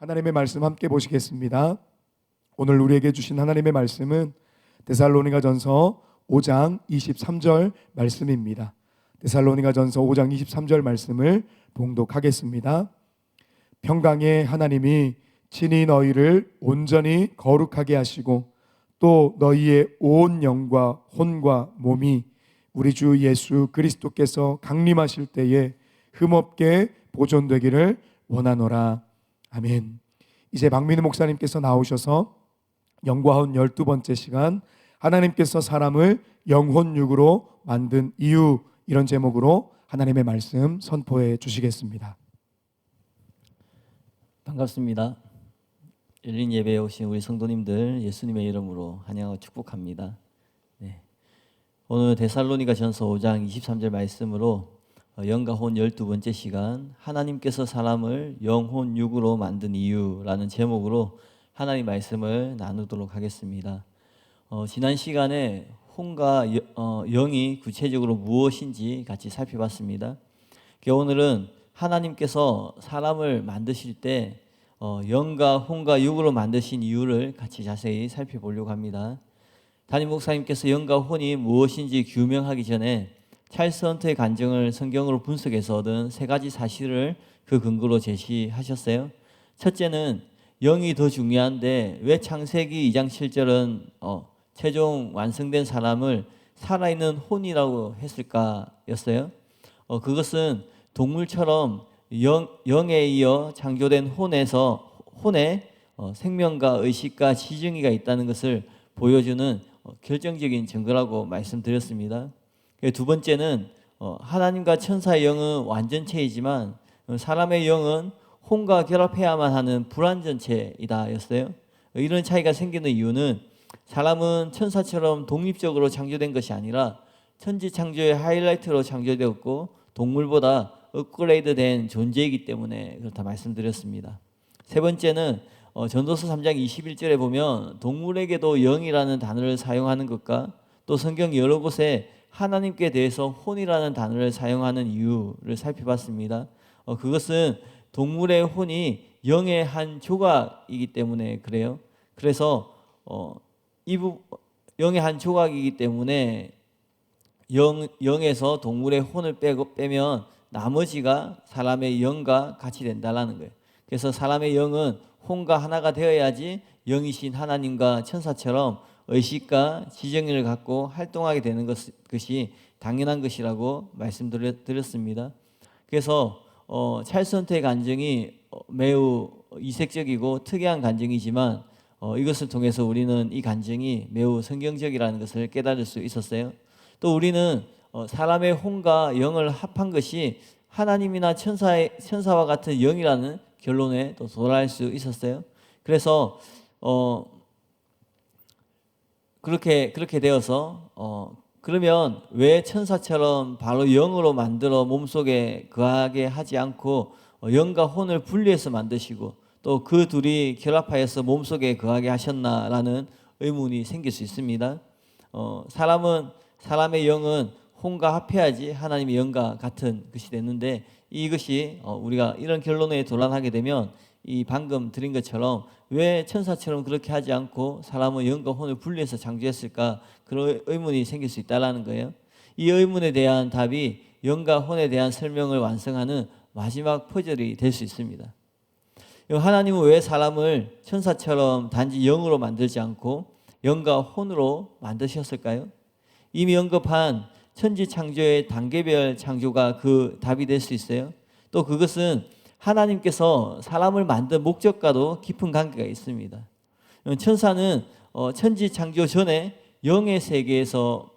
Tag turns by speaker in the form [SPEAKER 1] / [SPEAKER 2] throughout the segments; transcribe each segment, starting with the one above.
[SPEAKER 1] 하나님의 말씀 함께 보시겠습니다. 오늘 우리에게 주신 하나님의 말씀은 데살로니가전서 5장 23절 말씀입니다. 데살로니가전서 5장 23절 말씀을 봉독하겠습니다. 평강의 하나님이 친히 너희를 온전히 거룩하게 하시고 또 너희의 온 영과 혼과 몸이 우리 주 예수 그리스도께서 강림하실 때에 흠없게 보존되기를 원하노라. 아멘. 이제 박민우 목사님께서 나오셔서 영과혼 12번째 시간, 하나님께서 사람을 영혼육으로 만든 이유, 이런 제목으로 하나님의 말씀 선포해 주시겠습니다.
[SPEAKER 2] 반갑습니다. 열린 예배에 오신 우리 성도님들 예수님의 이름으로 환영하고 축복합니다. 오늘 데살로니가전서 5장 23절 말씀으로 영과혼 12번째 시간, 하나님께서 사람을 영혼육으로 만든 이유라는 제목으로 하나님 말씀을 나누도록 하겠습니다. 지난 시간에 혼과 영이 구체적으로 무엇인지 같이 살펴봤습니다. 오늘은 하나님께서 사람을 만드실 때 영과 혼과 육으로 만드신 이유를 같이 자세히 살펴보려고 합니다. 담임 목사님께서 영과 혼이 무엇인지 규명하기 전에 찰스 헌트의 간증을 성경으로 분석해서 얻은 세 가지 사실을 그 근거로 제시하셨어요. 첫째는 영이 더 중요한데 왜 창세기 2장 7절은 최종 완성된 사람을 살아있는 혼이라고 했을까였어요. 그것은 동물처럼 영에 이어 창조된 혼에 생명과 의식과 지정의가 있다는 것을 보여주는 결정적인 증거라고 말씀드렸습니다. 두 번째는 하나님과 천사의 영은 완전체이지만 사람의 영은 혼과 결합해야만 하는 불완전체이다 였어요. 이런 차이가 생기는 이유는 사람은 천사처럼 독립적으로 창조된 것이 아니라 천지창조의 하이라이트로 창조되었고 동물보다 업그레이드된 존재이기 때문에 그렇다 말씀드렸습니다. 세 번째는 전도서 3장 21절에 보면 동물에게도 영이라는 단어를 사용하는 것과 또 성경 여러 곳에 하나님께 대해서 혼이라는 단어를 사용하는 이유를 살펴봤습니다. 그것은 동물의 혼이 영의 한 조각이기 때문에 그래요. 그래서 영의 한 조각이기 때문에 영에서 동물의 혼을 빼면 나머지가 사람의 영과 같이 된다는 거예요. 그래서 사람의 영은 혼과 하나가 되어야지 영이신 하나님과 천사처럼 의식과 지정의를 갖고 활동하게 되는 것이 당연한 것이라고 말씀드렸습니다. 그래서 찰스 헌트의 간증이 매우 이색적이고 특이한 간증이지만 이것을 통해서 우리는 이 간증이 매우 성경적이라는 것을 깨달을 수 있었어요. 또 우리는 사람의 혼과 영을 합한 것이 하나님이나 천사와 같은 영이라는 결론에 또 도달할 수 있었어요. 그래서 그렇게 되어서 그러면 왜 천사처럼 바로 영으로 만들어 몸속에 거하게 하지 않고 영과 혼을 분리해서 만드시고 또 그 둘이 결합하여서 몸속에 거하게 하셨나라는 의문이 생길 수 있습니다. 사람의 영은 혼과 합해야지 하나님의 영과 같은 것이 됐는데 이것이 우리가 이런 결론에 도달하게 되면 이 방금 드린 것처럼 왜 천사처럼 그렇게 하지 않고 사람은 영과 혼을 분리해서 창조했을까, 그런 의문이 생길 수 있다는 거예요. 이 의문에 대한 답이 영과 혼에 대한 설명을 완성하는 마지막 퍼즐이 될 수 있습니다. 하나님은 왜 사람을 천사처럼 단지 영으로 만들지 않고 영과 혼으로 만드셨을까요? 이미 언급한 천지 창조의 단계별 창조가 그 답이 될 수 있어요. 또 그것은 하나님께서 사람을 만든 목적과도 깊은 관계가 있습니다. 천사는 천지 창조 전에 영의 세계에서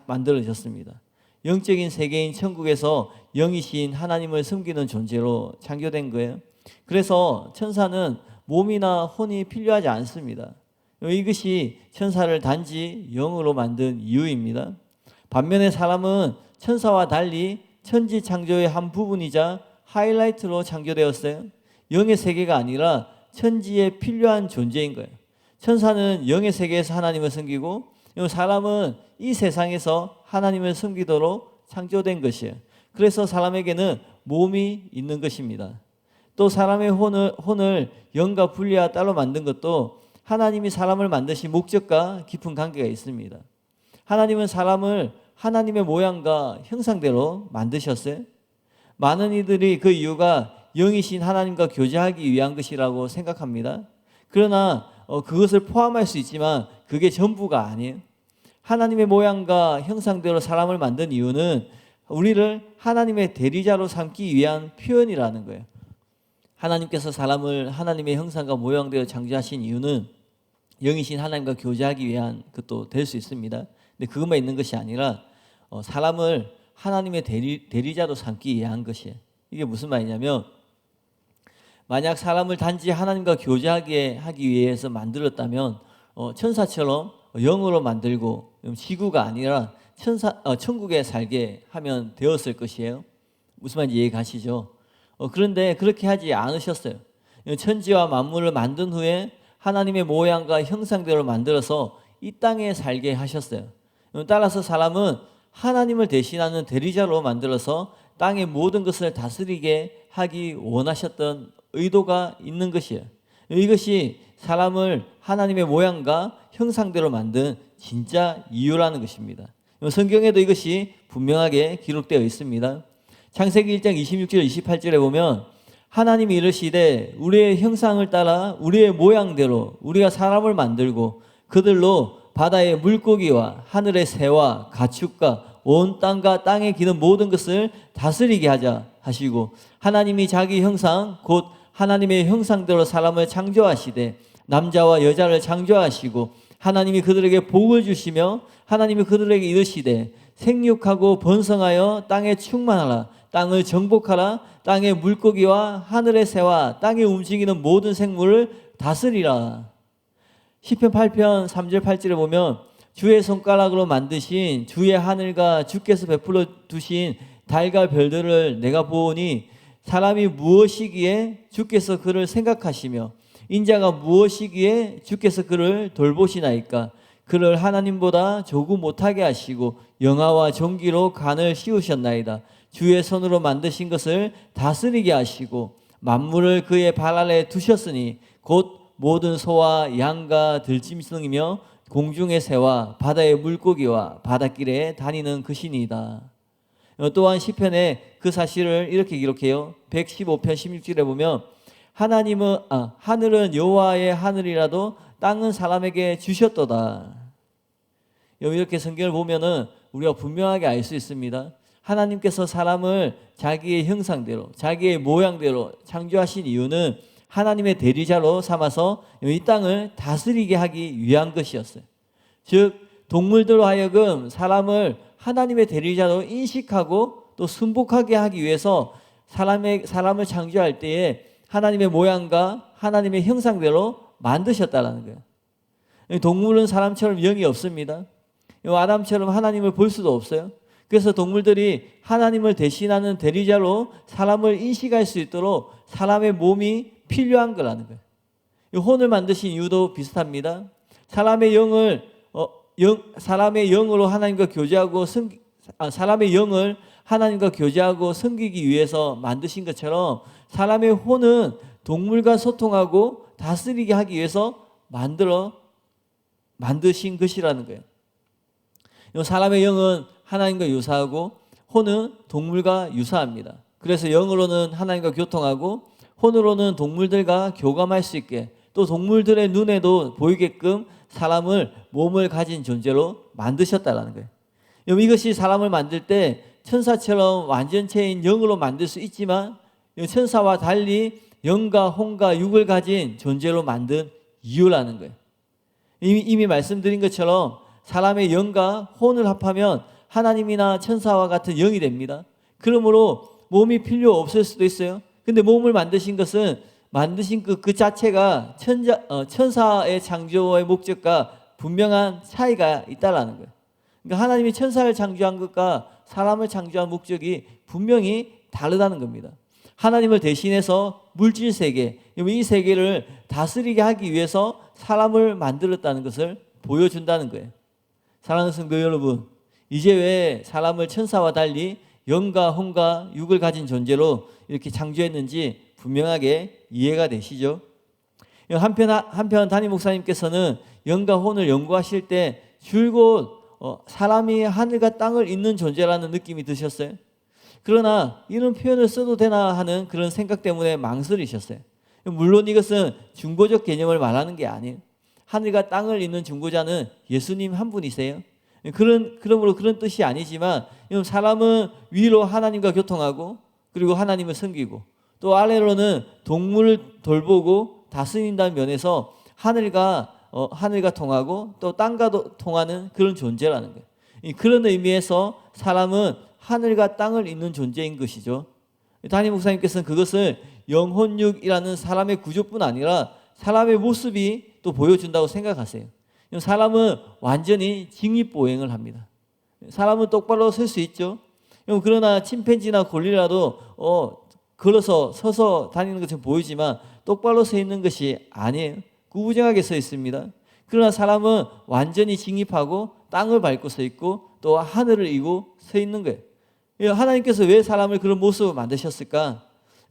[SPEAKER 2] 만들어졌습니다. 영적인 세계인 천국에서 영이신 하나님을 섬기는 존재로 창조된 거예요. 그래서 천사는 몸이나 혼이 필요하지 않습니다. 이것이 천사를 단지 영으로 만든 이유입니다. 반면에 사람은 천사와 달리 천지 창조의 한 부분이자 하이라이트로 창조되었어요. 영의 세계가 아니라 천지에 필요한 존재인 거예요. 천사는 영의 세계에서 하나님을 섬기고 사람은 이 세상에서 하나님을 섬기도록 창조된 것이에요. 그래서 사람에게는 몸이 있는 것입니다. 또 사람의 혼을 영과 분리하여 따로 만든 것도 하나님이 사람을 만드신 목적과 깊은 관계가 있습니다. 하나님은 사람을 하나님의 모양과 형상대로 만드셨어요. 많은 이들이 그 이유가 영이신 하나님과 교제하기 위한 것이라고 생각합니다. 그러나 그것을 포함할 수 있지만 그게 전부가 아니에요. 하나님의 모양과 형상대로 사람을 만든 이유는 우리를 하나님의 대리자로 삼기 위한 표현이라는 거예요. 하나님께서 사람을 하나님의 형상과 모양대로 창조하신 이유는 영이신 하나님과 교제하기 위한 것도 될 수 있습니다. 근데 그것만 있는 것이 아니라 사람을 하나님의 대리자로 삼기 위한 것이에요. 이게 무슨 말이냐면 만약 사람을 단지 하나님과 교제하게 하기 위해서 만들었다면 천사처럼 영으로 만들고 지구가 아니라 천국에 살게 하면 되었을 것이에요. 무슨 말인지 이해 가시죠? 그런데 그렇게 하지 않으셨어요. 천지와 만물을 만든 후에 하나님의 모양과 형상대로 만들어서 이 땅에 살게 하셨어요. 따라서 사람은 하나님을 대신하는 대리자로 만들어서 땅의 모든 것을 다스리게 하기 원하셨던 의도가 있는 것이에요. 이것이 사람을 하나님의 모양과 형상대로 만든 진짜 이유라는 것입니다. 성경에도 이것이 분명하게 기록되어 있습니다. 창세기 1장 26절 28절에 보면 하나님이 이르시되 우리의 형상을 따라 우리의 모양대로 우리가 사람을 만들고 그들로 바다의 물고기와 하늘의 새와 가축과 온 땅과 땅에 기는 모든 것을 다스리게 하자 하시고 하나님이 자기 형상 곧 하나님의 형상대로 사람을 창조하시되 남자와 여자를 창조하시고 하나님이 그들에게 복을 주시며 하나님이 그들에게 이르시되 생육하고 번성하여 땅에 충만하라 땅을 정복하라 땅의 물고기와 하늘의 새와 땅에 움직이는 모든 생물을 다스리라. 시편 8편 3절 8절에 보면 주의 손가락으로 만드신 주의 하늘과 주께서 베풀어 두신 달과 별들을 내가 보니 사람이 무엇이기에 주께서 그를 생각하시며 인자가 무엇이기에 주께서 그를 돌보시나이까. 그를 하나님보다 조금 못하게 하시고 영화와 종기로 간을 씌우셨나이다. 주의 손으로 만드신 것을 다스리게 하시고 만물을 그의 발 아래 두셨으니 곧 모든 소와 양과 들짐승이며 공중의 새와 바다의 물고기와 바닷길에 다니는 것이니이다. 또한 시편에 그 사실을 이렇게 기록해요. 115편 16절에 보면 하늘은 여호와의 하늘이라도 땅은 사람에게 주셨도다. 이렇게 성경을 보면은 우리가 분명하게 알 수 있습니다. 하나님께서 사람을 자기의 형상대로 자기의 모양대로 창조하신 이유는 하나님의 대리자로 삼아서 이 땅을 다스리게 하기 위한 것이었어요. 즉 동물들로 하여금 사람을 하나님의 대리자로 인식하고 또 순복하게 하기 위해서 사람을 창조할 때에 하나님의 모양과 하나님의 형상대로 만드셨다는 거예요. 동물은 사람처럼 영이 없습니다. 아담처럼 하나님을 볼 수도 없어요. 그래서 동물들이 하나님을 대신하는 대리자로 사람을 인식할 수 있도록 사람의 몸이 필요한 거라는 거예요. 혼을 만드신 이유도 비슷합니다. 사람의 영으로 하나님과 교제하고 사람의 영을 하나님과 교제하고 섬기기 위해서 만드신 것처럼 사람의 혼은 동물과 소통하고 다스리게 하기 위해서 만드신 것이라는 거예요. 사람의 영은 하나님과 유사하고 혼은 동물과 유사합니다. 그래서 영으로는 하나님과 교통하고 혼으로는 동물들과 교감할 수 있게 또 동물들의 눈에도 보이게끔 사람을 몸을 가진 존재로 만드셨다는 거예요. 이것이 사람을 만들 때 천사처럼 완전체인 영으로 만들 수 있지만 천사와 달리 영과 혼과 육을 가진 존재로 만든 이유라는 거예요. 이미 말씀드린 것처럼 사람의 영과 혼을 합하면 하나님이나 천사와 같은 영이 됩니다. 그러므로 몸이 필요 없을 수도 있어요. 근데 몸을 만드신 것은 만드신 그 자체가 천사의 창조의 목적과 분명한 차이가 있다라는 거예요. 그러니까 하나님이 천사를 창조한 것과 사람을 창조한 목적이 분명히 다르다는 겁니다. 하나님을 대신해서 물질 세계, 이 세계를 다스리게 하기 위해서 사람을 만들었다는 것을 보여준다는 거예요. 사랑하는 성도 여러분, 이제 왜 사람을 천사와 달리 영과 혼과 육을 가진 존재로 이렇게 창조했는지 분명하게 이해가 되시죠? 한편 담임 목사님께서는 영과 혼을 연구하실 때 줄곧 사람이 하늘과 땅을 잇는 존재라는 느낌이 드셨어요. 그러나 이런 표현을 써도 되나 하는 그런 생각 때문에 망설이셨어요. 물론 이것은 중보적 개념을 말하는 게 아니에요. 하늘과 땅을 잇는 중보자는 예수님 한 분이세요. 그러므로 그런 뜻이 아니지만 사람은 위로 하나님과 교통하고 그리고 하나님을 섬기고 또 아래로는 동물을 돌보고 다스린다는 면에서 하늘과 통하고 또 땅과도 통하는 그런 존재라는 거예요. 그런 의미에서 사람은 하늘과 땅을 잇는 존재인 것이죠. 담임 목사님께서는 그것을 영혼육이라는 사람의 구조뿐 아니라 사람의 모습이 또 보여준다고 생각하세요. 사람은 완전히 직립보행을 합니다. 사람은 똑바로 설 수 있죠. 그러나 침팬지나 고릴라도 걸어서 서서 다니는 것처럼 보이지만 똑바로 서 있는 것이 아니에요. 구부정하게 서 있습니다. 그러나 사람은 완전히 직립하고 땅을 밟고 서 있고 또 하늘을 이고 서 있는 거예요. 하나님께서 왜 사람을 그런 모습으로 만드셨을까?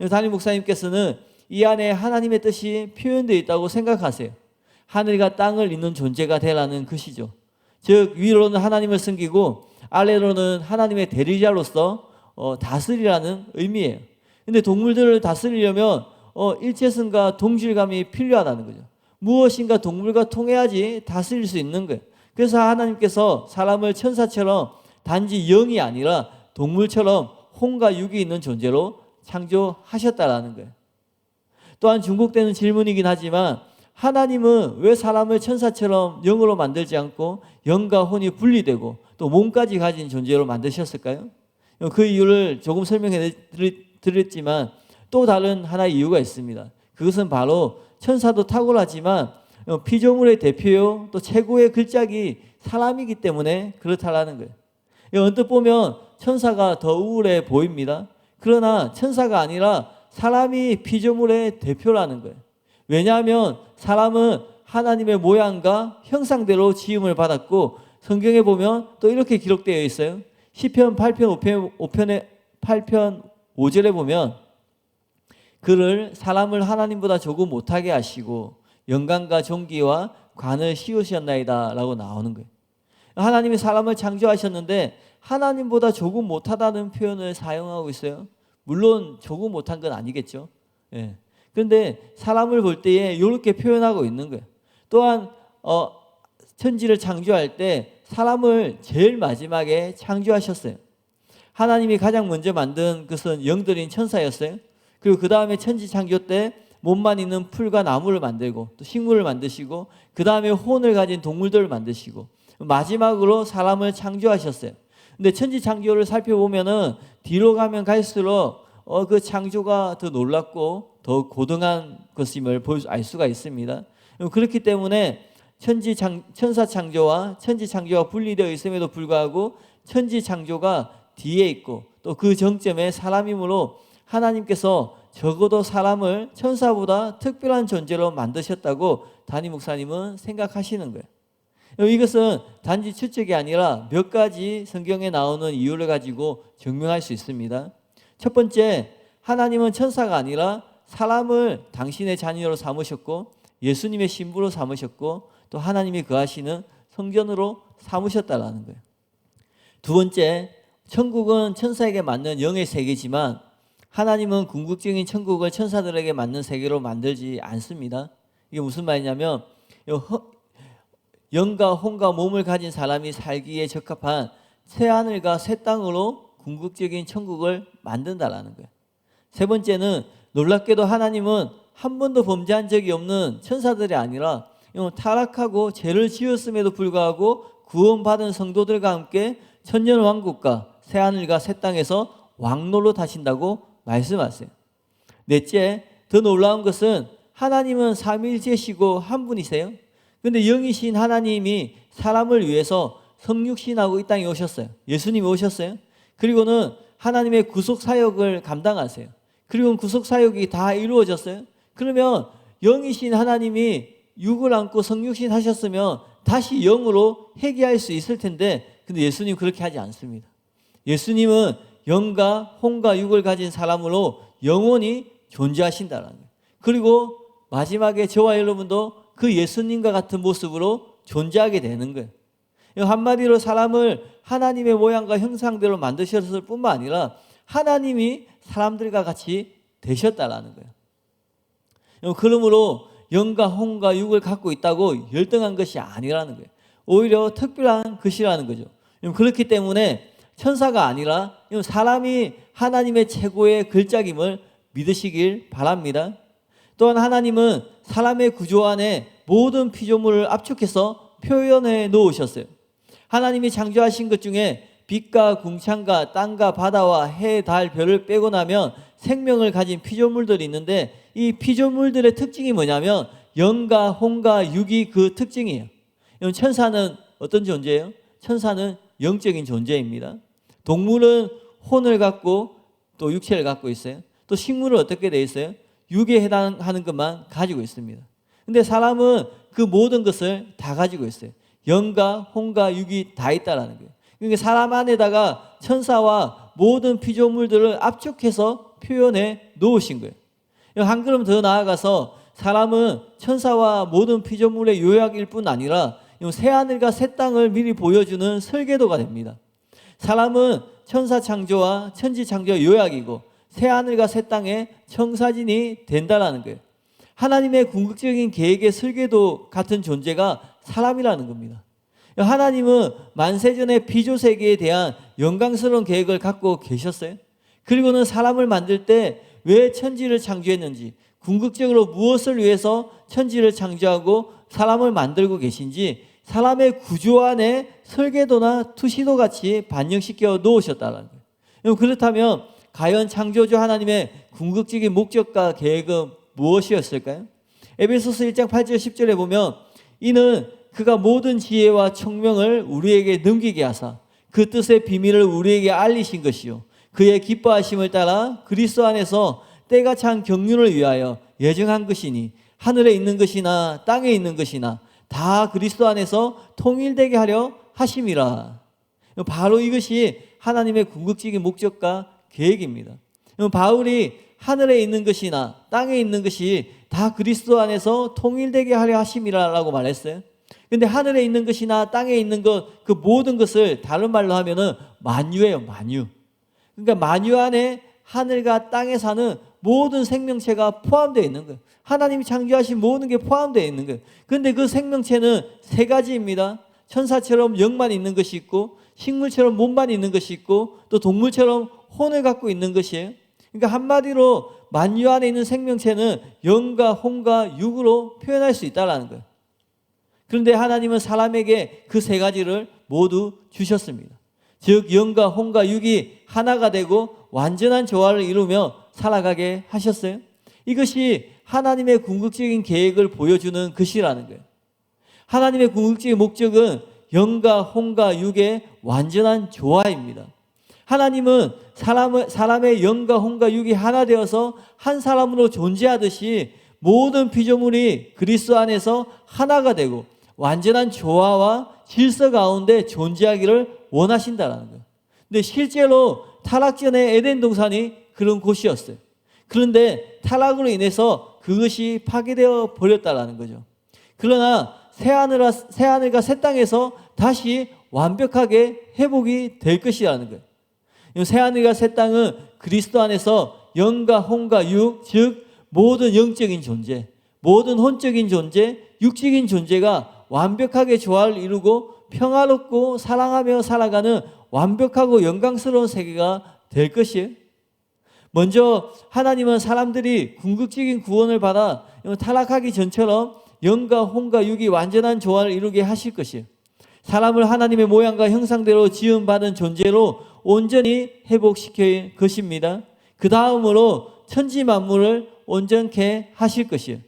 [SPEAKER 2] 담임 목사님께서는 이 안에 하나님의 뜻이 표현되어 있다고 생각하세요. 하늘과 땅을 잇는 존재가 되라는 것이죠. 즉 위로는 하나님을 섬기고 아래로는 하나님의 대리자로서 다스리라는 의미예요. 근데 동물들을 다스리려면 일체성과 동질감이 필요하다는 거죠. 무엇인가 동물과 통해야지 다스릴 수 있는 거예요. 그래서 하나님께서 사람을 천사처럼 단지 영이 아니라 동물처럼 혼과 육이 있는 존재로 창조하셨다라는 거예요. 또한 중복되는 질문이긴 하지만 하나님은 왜 사람을 천사처럼 영으로 만들지 않고 영과 혼이 분리되고 또 몸까지 가진 존재로 만드셨을까요? 그 이유를 조금 설명해 드렸지만 또 다른 하나의 이유가 있습니다. 그것은 바로 천사도 탁월하지만 피조물의 대표요 또 최고의 글작이 사람이기 때문에 그렇다라는 거예요. 언뜻 보면 천사가 더 우울해 보입니다. 그러나 천사가 아니라 사람이 피조물의 대표라는 거예요. 왜냐하면 사람은 하나님의 모양과 형상대로 지음을 받았고 성경에 보면 또 이렇게 기록되어 있어요. 시편 8편 5절에 보면 그를 사람을 하나님보다 조금 못하게 하시고 영광과 존귀와 관을 씌우셨나이다 라고 나오는 거예요. 하나님이 사람을 창조하셨는데 하나님보다 조금 못하다는 표현을 사용하고 있어요. 물론 조금 못한 건 아니겠죠. 예. 그런데 사람을 볼 때에 이렇게 표현하고 있는 거예요. 또한 천지를 창조할 때 사람을 제일 마지막에 창조하셨어요. 하나님이 가장 먼저 만든 것은 영들인 천사였어요. 그리고 그 다음에 천지 창조 때 몸만 있는 풀과 나무를 만들고 또 식물을 만드시고 그 다음에 혼을 가진 동물들을 만드시고 마지막으로 사람을 창조하셨어요. 근데 천지 창조를 살펴보면은 뒤로 가면 갈수록 그 창조가 더 놀랍고 더 고등한 것임을 알 수가 있습니다. 그렇기 때문에 천사 창조와 천지 창조가 분리되어 있음에도 불구하고 천지 창조가 뒤에 있고 또 그 정점에 사람이므로 하나님께서 적어도 사람을 천사보다 특별한 존재로 만드셨다고 담임 목사님은 생각하시는 거예요. 이것은 단지 추측이 아니라 몇 가지 성경에 나오는 이유를 가지고 증명할 수 있습니다. 첫 번째, 하나님은 천사가 아니라 사람을 당신의 자녀로 삼으셨고 예수님의 신부로 삼으셨고 또 하나님이 거하시는 성전으로 삼으셨다라는 거예요. 두 번째, 천국은 천사에게 맞는 영의 세계지만 하나님은 궁극적인 천국을 천사들에게 맞는 세계로 만들지 않습니다. 이게 무슨 말이냐면 영과 혼과 몸을 가진 사람이 살기에 적합한 새 하늘과 새 땅으로 궁극적인 천국을 만든다라는 거예요. 세 번째는 놀랍게도 하나님은 한 번도 범죄한 적이 없는 천사들이 아니라 타락하고 죄를 지었음에도 불구하고 구원받은 성도들과 함께 천년왕국과 새 하늘과 새 땅에서 왕노로 타신다고 말씀하세요. 넷째, 더 놀라운 것은 하나님은 삼위일체시고 한 분이세요. 그런데 영이신 하나님이 사람을 위해서 성육신하고 이 땅에 오셨어요. 예수님이 오셨어요. 그리고는 하나님의 구속사역을 감당하세요. 그리고 구속사역이 다 이루어졌어요. 그러면 영이신 하나님이 육을 안고 성육신 하셨으면 다시 영으로 회개할 수 있을 텐데 근데 예수님 그렇게 하지 않습니다. 예수님은 영과 혼과 육을 가진 사람으로 영원히 존재하신다는 거예요. 그리고 마지막에 저와 여러분도 그 예수님과 같은 모습으로 존재하게 되는 거예요. 한마디로 사람을 하나님의 모양과 형상대로 만드셨을 뿐만 아니라 하나님이 사람들과 같이 되셨다라는 거예요. 그러므로 영과 혼과 육을 갖고 있다고 열등한 것이 아니라는 거예요. 오히려 특별한 것이라는 거죠. 그렇기 때문에 천사가 아니라 사람이 하나님의 최고의 글작임을 믿으시길 바랍니다. 또한 하나님은 사람의 구조 안에 모든 피조물을 압축해서 표현해 놓으셨어요. 하나님이 창조하신 것 중에 빛과 궁창과 땅과 바다와 해, 달, 별을 빼고 나면 생명을 가진 피조물들이 있는데 이 피조물들의 특징이 뭐냐면 영과 혼과 육이 그 특징이에요. 천사는 어떤 존재예요? 천사는 영적인 존재입니다. 동물은 혼을 갖고 또 육체를 갖고 있어요. 또 식물은 어떻게 되어 있어요? 육에 해당하는 것만 가지고 있습니다. 근데 사람은 그 모든 것을 다 가지고 있어요. 영과 혼과 육이 다 있다라는 거예요. 그러니까 사람 안에다가 천사와 모든 피조물들을 압축해서 표현해 놓으신 거예요. 한 걸음 더 나아가서 사람은 천사와 모든 피조물의 요약일 뿐 아니라 새하늘과 새 땅을 미리 보여주는 설계도가 됩니다. 사람은 천사 창조와 천지 창조의 요약이고 새하늘과 새 땅의 청사진이 된다라는 거예요. 하나님의 궁극적인 계획의 설계도 같은 존재가 사람이라는 겁니다. 하나님은 만세전의 피조세계에 대한 영광스러운 계획을 갖고 계셨어요. 그리고는 사람을 만들 때 왜 천지를 창조했는지, 궁극적으로 무엇을 위해서 천지를 창조하고 사람을 만들고 계신지 사람의 구조 안에 설계도나 투시도 같이 반영시켜 놓으셨다는 거예요. 그렇다면 과연 창조주 하나님의 궁극적인 목적과 계획은 무엇이었을까요? 에베소서 1장 8절 10절에 보면 이는 그가 모든 지혜와 총명을 우리에게 넘기게 하사 그 뜻의 비밀을 우리에게 알리신 것이요 그의 기뻐하심을 따라 그리스도 안에서 때가 찬 경륜을 위하여 예정한 것이니 하늘에 있는 것이나 땅에 있는 것이나 다 그리스도 안에서 통일되게 하려 하심이라. 바로 이것이 하나님의 궁극적인 목적과 계획입니다. 바울이 하늘에 있는 것이나 땅에 있는 것이 다 그리스도 안에서 통일되게 하려 하심이라라고 말했어요. 근데 하늘에 있는 것이나 땅에 있는 것, 그 모든 것을 다른 말로 하면은 만유예요, 만유. 그러니까 만유 안에 하늘과 땅에 사는 모든 생명체가 포함되어 있는 거예요. 하나님이 창조하신 모든 게 포함되어 있는 거예요. 그런데 그 생명체는 세 가지입니다. 천사처럼 영만 있는 것이 있고 식물처럼 몸만 있는 것이 있고 또 동물처럼 혼을 갖고 있는 것이에요. 그러니까 한마디로 만유 안에 있는 생명체는 영과 혼과 육으로 표현할 수 있다는 거예요. 그런데 하나님은 사람에게 그 세 가지를 모두 주셨습니다. 즉 영과 혼과 육이 하나가 되고 완전한 조화를 이루며 살아가게 하셨어요. 이것이 하나님의 궁극적인 계획을 보여주는 것이라는 거예요. 하나님의 궁극적인 목적은 영과 혼과 육의 완전한 조화입니다. 하나님은 사람의 영과 혼과 육이 하나 되어서 한 사람으로 존재하듯이 모든 피조물이 그리스도 안에서 하나가 되고 완전한 조화와 질서 가운데 존재하기를 원하신다는 거예요. 근데 실제로 타락 전에 에덴 동산이 그런 곳이었어요. 그런데 타락으로 인해서 그것이 파괴되어 버렸다는 거죠. 그러나 새하늘과 새 땅에서 다시 완벽하게 회복이 될 것이라는 거예요. 새하늘과 새 땅은 그리스도 안에서 영과 혼과 육, 즉 모든 영적인 존재, 모든 혼적인 존재, 육적인 존재가 완벽하게 조화를 이루고 평화롭고 사랑하며 살아가는 완벽하고 영광스러운 세계가 될 것이에요. 먼저 하나님은 사람들이 궁극적인 구원을 받아 타락하기 전처럼 영과 혼과 육이 완전한 조화를 이루게 하실 것이에요. 사람을 하나님의 모양과 형상대로 지음받은 존재로 온전히 회복시킬 것입니다. 그 다음으로 천지 만물을 온전케 하실 것이에요.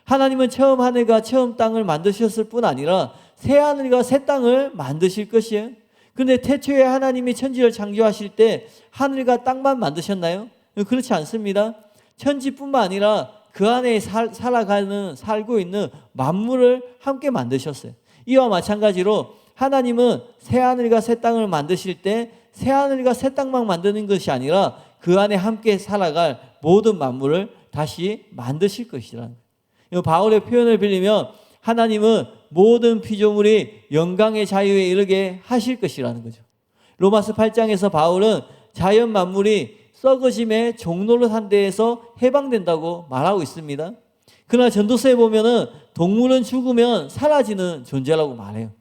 [SPEAKER 2] 하나님은 처음 하늘과 처음 땅을 만드셨을 뿐 아니라 새 하늘과 새 땅을 만드실 것이에요. 그런데 태초에 하나님이 천지를 창조하실 때 하늘과 땅만 만드셨나요? 그렇지 않습니다. 천지뿐만 아니라 그 안에 살고 있는 만물을 함께 만드셨어요. 이와 마찬가지로 하나님은 새 하늘과 새 땅을 만드실 때 새 하늘과 새 땅만 만드는 것이 아니라 그 안에 함께 살아갈 모든 만물을 다 다시 만드실 것이라는 거예요. 바울의 표현을 빌리면 하나님은 모든 피조물이 영광의 자유에 이르게 하실 것이라는 거죠. 로마서 8장에서 바울은 자연 만물이 썩어짐의 종노릇한 데에서 해방된다고 말하고 있습니다. 그러나 전도서에 보면은 동물은 죽으면 사라지는 존재라고 말해요.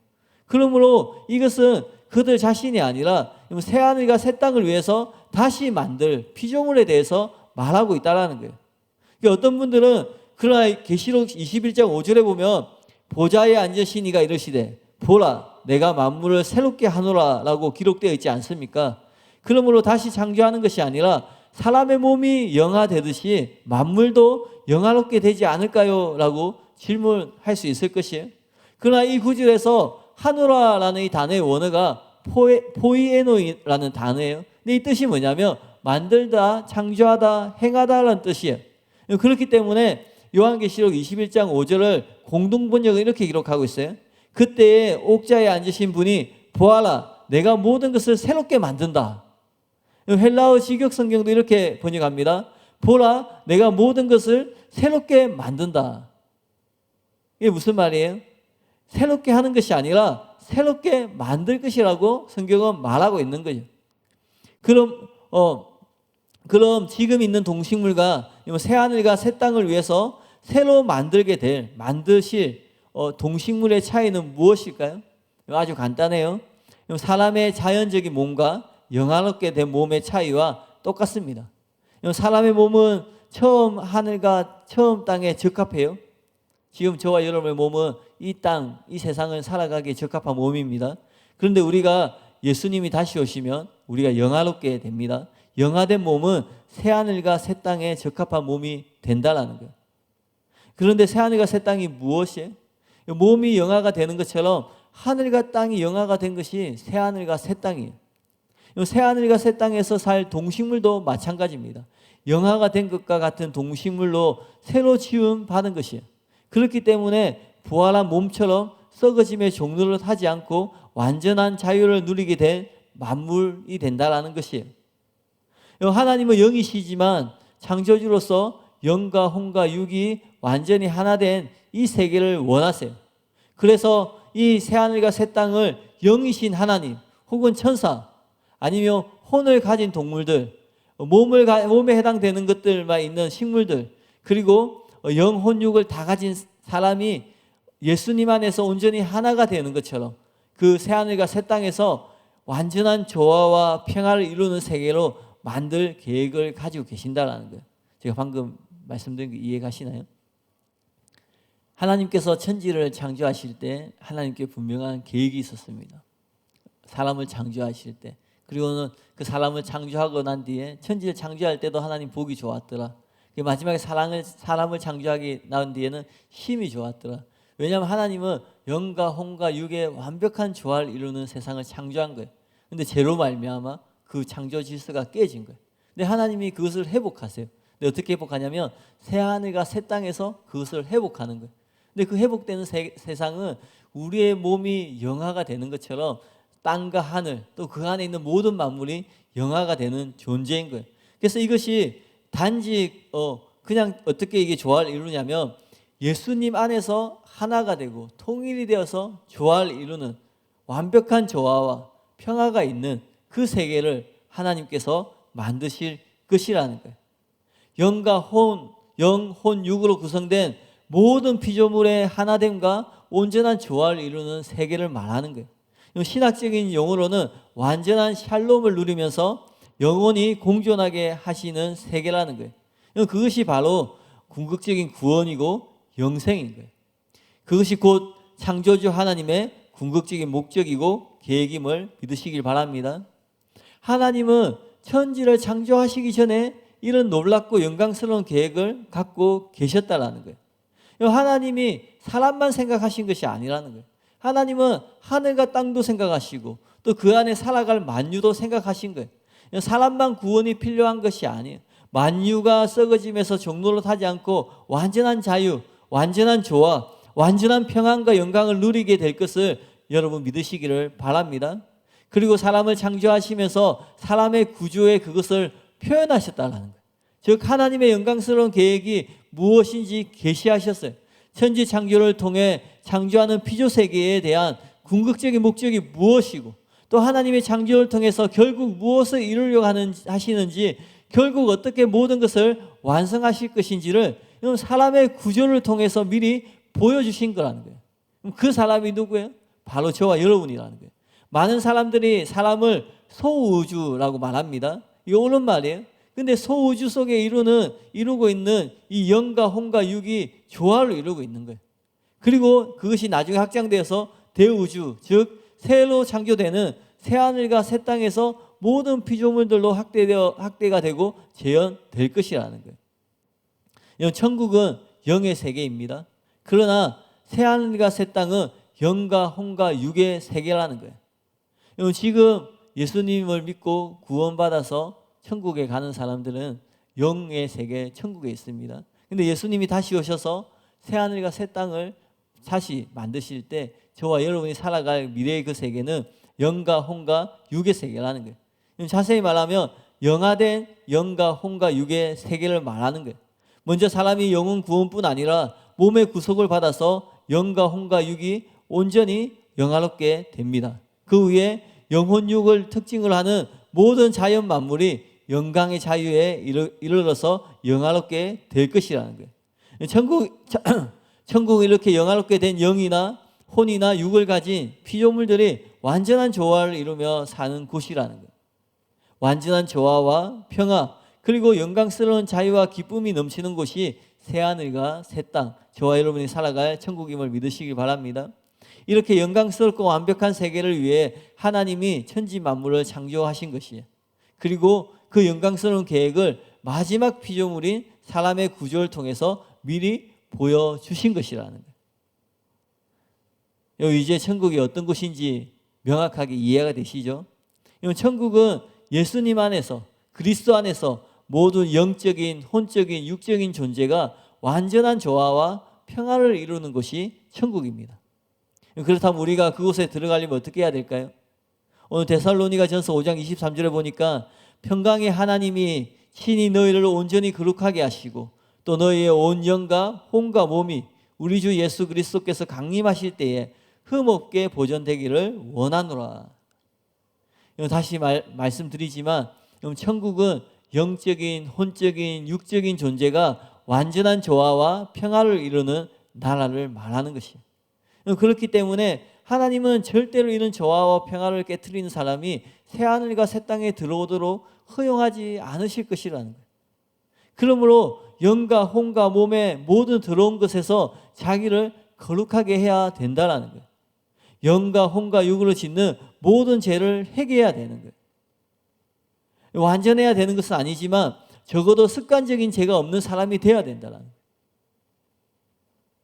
[SPEAKER 2] 그러므로 이것은 그들 자신이 아니라 새하늘과 새 땅을 위해서 다시 만들 피조물에 대해서 말하고 있다는 거예요. 그러니까 어떤 분들은 그러나 계시록 21장 5절에 보면 보좌에 앉으신 이가 이르시되 보라 내가 만물을 새롭게 하노라 라고 기록되어 있지 않습니까? 그러므로 다시 창조하는 것이 아니라 사람의 몸이 영화되듯이 만물도 영화롭게 되지 않을까요? 라고 질문할 수 있을 것이에요. 그러나 이 구절에서 하노라라는 이 단어의 원어가 포이에노이라는 단어예요. 근데 이 뜻이 뭐냐면 만들다, 창조하다, 행하다라는 뜻이에요. 그렇기 때문에 요한계시록 21장 5절을 공동번역은 이렇게 기록하고 있어요. 그때에 옥자에 앉으신 분이 보아라 내가 모든 것을 새롭게 만든다. 헬라어 직역 성경도 이렇게 번역합니다. 보라 내가 모든 것을 새롭게 만든다. 이게 무슨 말이에요? 새롭게 하는 것이 아니라 새롭게 만들 것이라고 성경은 말하고 있는 거죠. 그럼 지금 있는 동식물과 새하늘과 새 땅을 위해서 새로 만드실 동식물의 차이는 무엇일까요? 아주 간단해요. 사람의 자연적인 몸과 영화롭게 된 몸의 차이와 똑같습니다. 사람의 몸은 처음 하늘과 처음 땅에 적합해요. 지금 저와 여러분의 몸은 이 땅, 이 세상을 살아가기에 적합한 몸입니다. 그런데 우리가 예수님이 다시 오시면 우리가 영화롭게 됩니다. 영화된 몸은 새하늘과 새 땅에 적합한 몸이 된다라는 거예요. 그런데 새하늘과 새 땅이 무엇이에요? 몸이 영화가 되는 것처럼 하늘과 땅이 영화가 된 것이 새하늘과 새 땅이에요. 새하늘과 새 땅에서 살 동식물도 마찬가지입니다. 영화가 된 것과 같은 동식물로 새로 지음 받은 것이에요. 그렇기 때문에 부활한 몸처럼 썩어짐의 종로를 하지 않고 완전한 자유를 누리게 된 만물이 된다라는 것이에요. 하나님은 영이시지만 창조주로서 영과 혼과 육이 완전히 하나 된 이 세계를 원하세요. 그래서 이 새하늘과 새 땅을 영이신 하나님 혹은 천사 아니면 혼을 가진 동물들, 몸에 해당되는 것들만 있는 식물들, 그리고 영, 혼, 육을 다 가진 사람이 예수님 안에서 온전히 하나가 되는 것처럼 그 새하늘과 새 땅에서 완전한 조화와 평화를 이루는 세계로 만들 계획을 가지고 계신다라는 거예요. 제가 방금 말씀드린 거 이해가시나요? 하나님께서 천지를 창조하실 때 하나님께 분명한 계획이 있었습니다. 사람을 창조하실 때. 그리고는 그 사람을 창조하고 난 뒤에 천지를 창조할 때도 하나님 보기 좋았더라. 마지막에 사람을 창조하기 난 뒤에는 힘이 좋았더라. 왜냐하면 하나님은 영과 혼과 육의 완벽한 조화를 이루는 세상을 창조한 거예요. 근데 죄로 말미암아 그 창조 질서가 깨진 거예요. 근데 하나님이 그것을 회복하세요. 근데 어떻게 회복하냐면 새하늘과 새 땅에서 그것을 회복하는 거예요. 근데 그 회복되는 세상은 우리의 몸이 영화가 되는 것처럼 땅과 하늘 또 그 안에 있는 모든 만물이 영화가 되는 존재인 거예요. 그래서 이것이 단지 그냥 어떻게 이게 조화를 이루냐면 예수님 안에서 하나가 되고 통일이 되어서 조화를 이루는 완벽한 조화와 평화가 있는 그 세계를 하나님께서 만드실 것이라는 거예요. 영과 혼, 영, 혼, 육으로 구성된 모든 피조물의 하나됨과 온전한 조화를 이루는 세계를 말하는 거예요. 신학적인 용어로는 완전한 샬롬을 누리면서 영원히 공존하게 하시는 세계라는 거예요. 그것이 바로 궁극적인 구원이고 영생인 거예요. 그것이 곧 창조주 하나님의 궁극적인 목적이고 계획임을 믿으시길 바랍니다. 하나님은 천지를 창조하시기 전에 이런 놀랍고 영광스러운 계획을 갖고 계셨다라는 거예요. 하나님이 사람만 생각하신 것이 아니라는 거예요. 하나님은 하늘과 땅도 생각하시고 또 그 안에 살아갈 만유도 생각하신 거예요. 사람만 구원이 필요한 것이 아니에요. 만유가 썩어짐에서 종로를 타지 않고 완전한 자유, 완전한 조화, 완전한 평안과 영광을 누리게 될 것을 여러분 믿으시기를 바랍니다. 그리고 사람을 창조하시면서 사람의 구조에 그것을 표현하셨다는 거예요. 즉 하나님의 영광스러운 계획이 무엇인지 계시하셨어요. 천지 창조를 통해 창조하는 피조 세계에 대한 궁극적인 목적이 무엇이고 또 하나님의 창조를 통해서 결국 무엇을 이루려고 하시는지 결국 어떻게 모든 것을 완성하실 것인지를 사람의 구조를 통해서 미리 보여주신 거라는 거예요. 그 사람이 누구예요? 바로 저와 여러분이라는 거예요. 많은 사람들이 사람을 소우주라고 말합니다. 이거 옳은 말이에요. 근데 소우주 속에 이루고 있는 이 영과 혼과 육이 조화를 이루고 있는 거예요. 그리고 그것이 나중에 확장되어서 대우주, 즉 새로 창조되는 새하늘과 새 땅에서 모든 피조물들로 확대가 되고 재현될 것이라는 거예요. 천국은 영의 세계입니다. 그러나 새하늘과 새 땅은 영과 혼과 육의 세계라는 거예요. 지금 예수님을 믿고 구원받아서 천국에 가는 사람들은 영의 세계 천국에 있습니다. 근데 예수님이 다시 오셔서 새하늘과 새 땅을 다시 만드실 때 저와 여러분이 살아갈 미래의 그 세계는 영과 혼과 육의 세계라는 거예요. 자세히 말하면 영화된 영과 혼과 육의 세계를 말하는 거예요. 먼저 사람이 영혼 구원뿐 아니라 몸의 구속을 받아서 영과 혼과 육이 온전히 영화롭게 됩니다. 그 위에 영혼 육을 특징을 하는 모든 자연 만물이 영광의 자유에 이르러서 영화롭게 될 것이라는 거예요. 천국은 이렇게 영화롭게 된 영이나 혼이나 육을 가진 피조물들이 완전한 조화를 이루며 사는 곳이라는 거예요. 완전한 조화와 평화 그리고 영광스러운 자유와 기쁨이 넘치는 곳이 새하늘과 새 땅, 저와 여러분이 살아갈 천국임을 믿으시길 바랍니다. 이렇게 영광스럽고 완벽한 세계를 위해 하나님이 천지 만물을 창조하신 것이에요. 그리고 그 영광스러운 계획을 마지막 피조물인 사람의 구조를 통해서 미리 보여주신 것이라는 거예요. 이제 천국이 어떤 곳인지 명확하게 이해가 되시죠? 천국은 예수님 안에서 그리스도 안에서 모든 영적인, 혼적인, 육적인 존재가 완전한 조화와 평화를 이루는 곳이 천국입니다. 그렇다면 우리가 그곳에 들어가려면 어떻게 해야 될까요? 오늘 데살로니가전서 5장 23절에 보니까 평강의 하나님이 친히 너희를 온전히 거룩하게 하시고 또 너희의 온 영과 혼과 몸이 우리 주 예수 그리스도께서 강림하실 때에 흠없게 보존되기를 원하노라. 다시 말씀드리지만 천국은 영적인, 혼적인, 육적인 존재가 완전한 조화와 평화를 이루는 나라를 말하는 것이에요. 그렇기 때문에 하나님은 절대로 이런 조화와 평화를 깨트리는 사람이 새하늘과 새 땅에 들어오도록 허용하지 않으실 것이라는 거예요. 그러므로 영과 혼과 몸의 모든 들어온 것에서 자기를 거룩하게 해야 된다는 거예요. 영과 혼과 육으로 짓는 모든 죄를 회개해야 되는 거예요. 완전해야 되는 것은 아니지만 적어도 습관적인 죄가 없는 사람이 되어야 된다는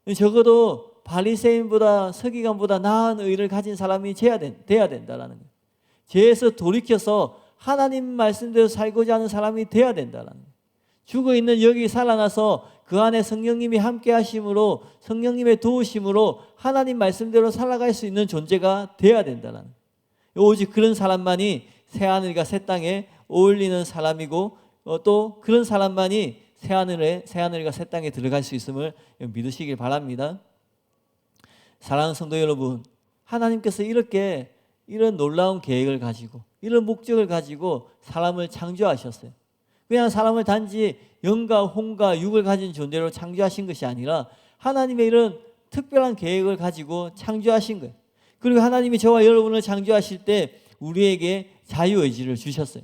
[SPEAKER 2] 거예요. 적어도 바리새인보다 서기관보다 나은 의를 가진 사람이 돼야 된다는 거예요. 죄에서 돌이켜서 하나님 말씀대로 살고자 하는 사람이 돼야 된다는 거예요. 죽어있는 여기 살아나서 그 안에 성령님이 함께 하심으로 성령님의 도우심으로 하나님 말씀대로 살아갈 수 있는 존재가 돼야 된다는 거예요. 오직 그런 사람만이 새하늘과 새 땅에 어울리는 사람이고 또 그런 사람만이 새하늘과 새 땅에 들어갈 수 있음을 믿으시길 바랍니다. 사랑하는 성도 여러분, 하나님께서 이런 놀라운 계획을 가지고 이런 목적을 가지고 사람을 창조하셨어요. 그냥 사람을 단지 영과 혼과 육을 가진 존재로 창조하신 것이 아니라 하나님의 이런 특별한 계획을 가지고 창조하신 거예요. 그리고 하나님이 저와 여러분을 창조하실 때 우리에게 자유의지를 주셨어요.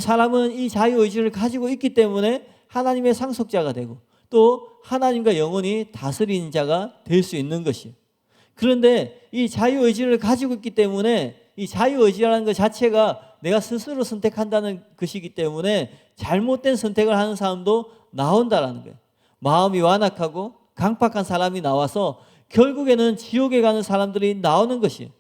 [SPEAKER 2] 사람은 이 자유의지를 가지고 있기 때문에 하나님의 상속자가 되고 또 하나님과 영원히 다스리는 자가 될 수 있는 것이에요. 그런데 이 자유의지를 가지고 있기 때문에 이 자유의지라는 것 자체가 내가 스스로 선택한다는 것이기 때문에 잘못된 선택을 하는 사람도 나온다라는 거예요. 마음이 완악하고 강팍한 사람이 나와서 결국에는 지옥에 가는 사람들이 나오는 것이에요.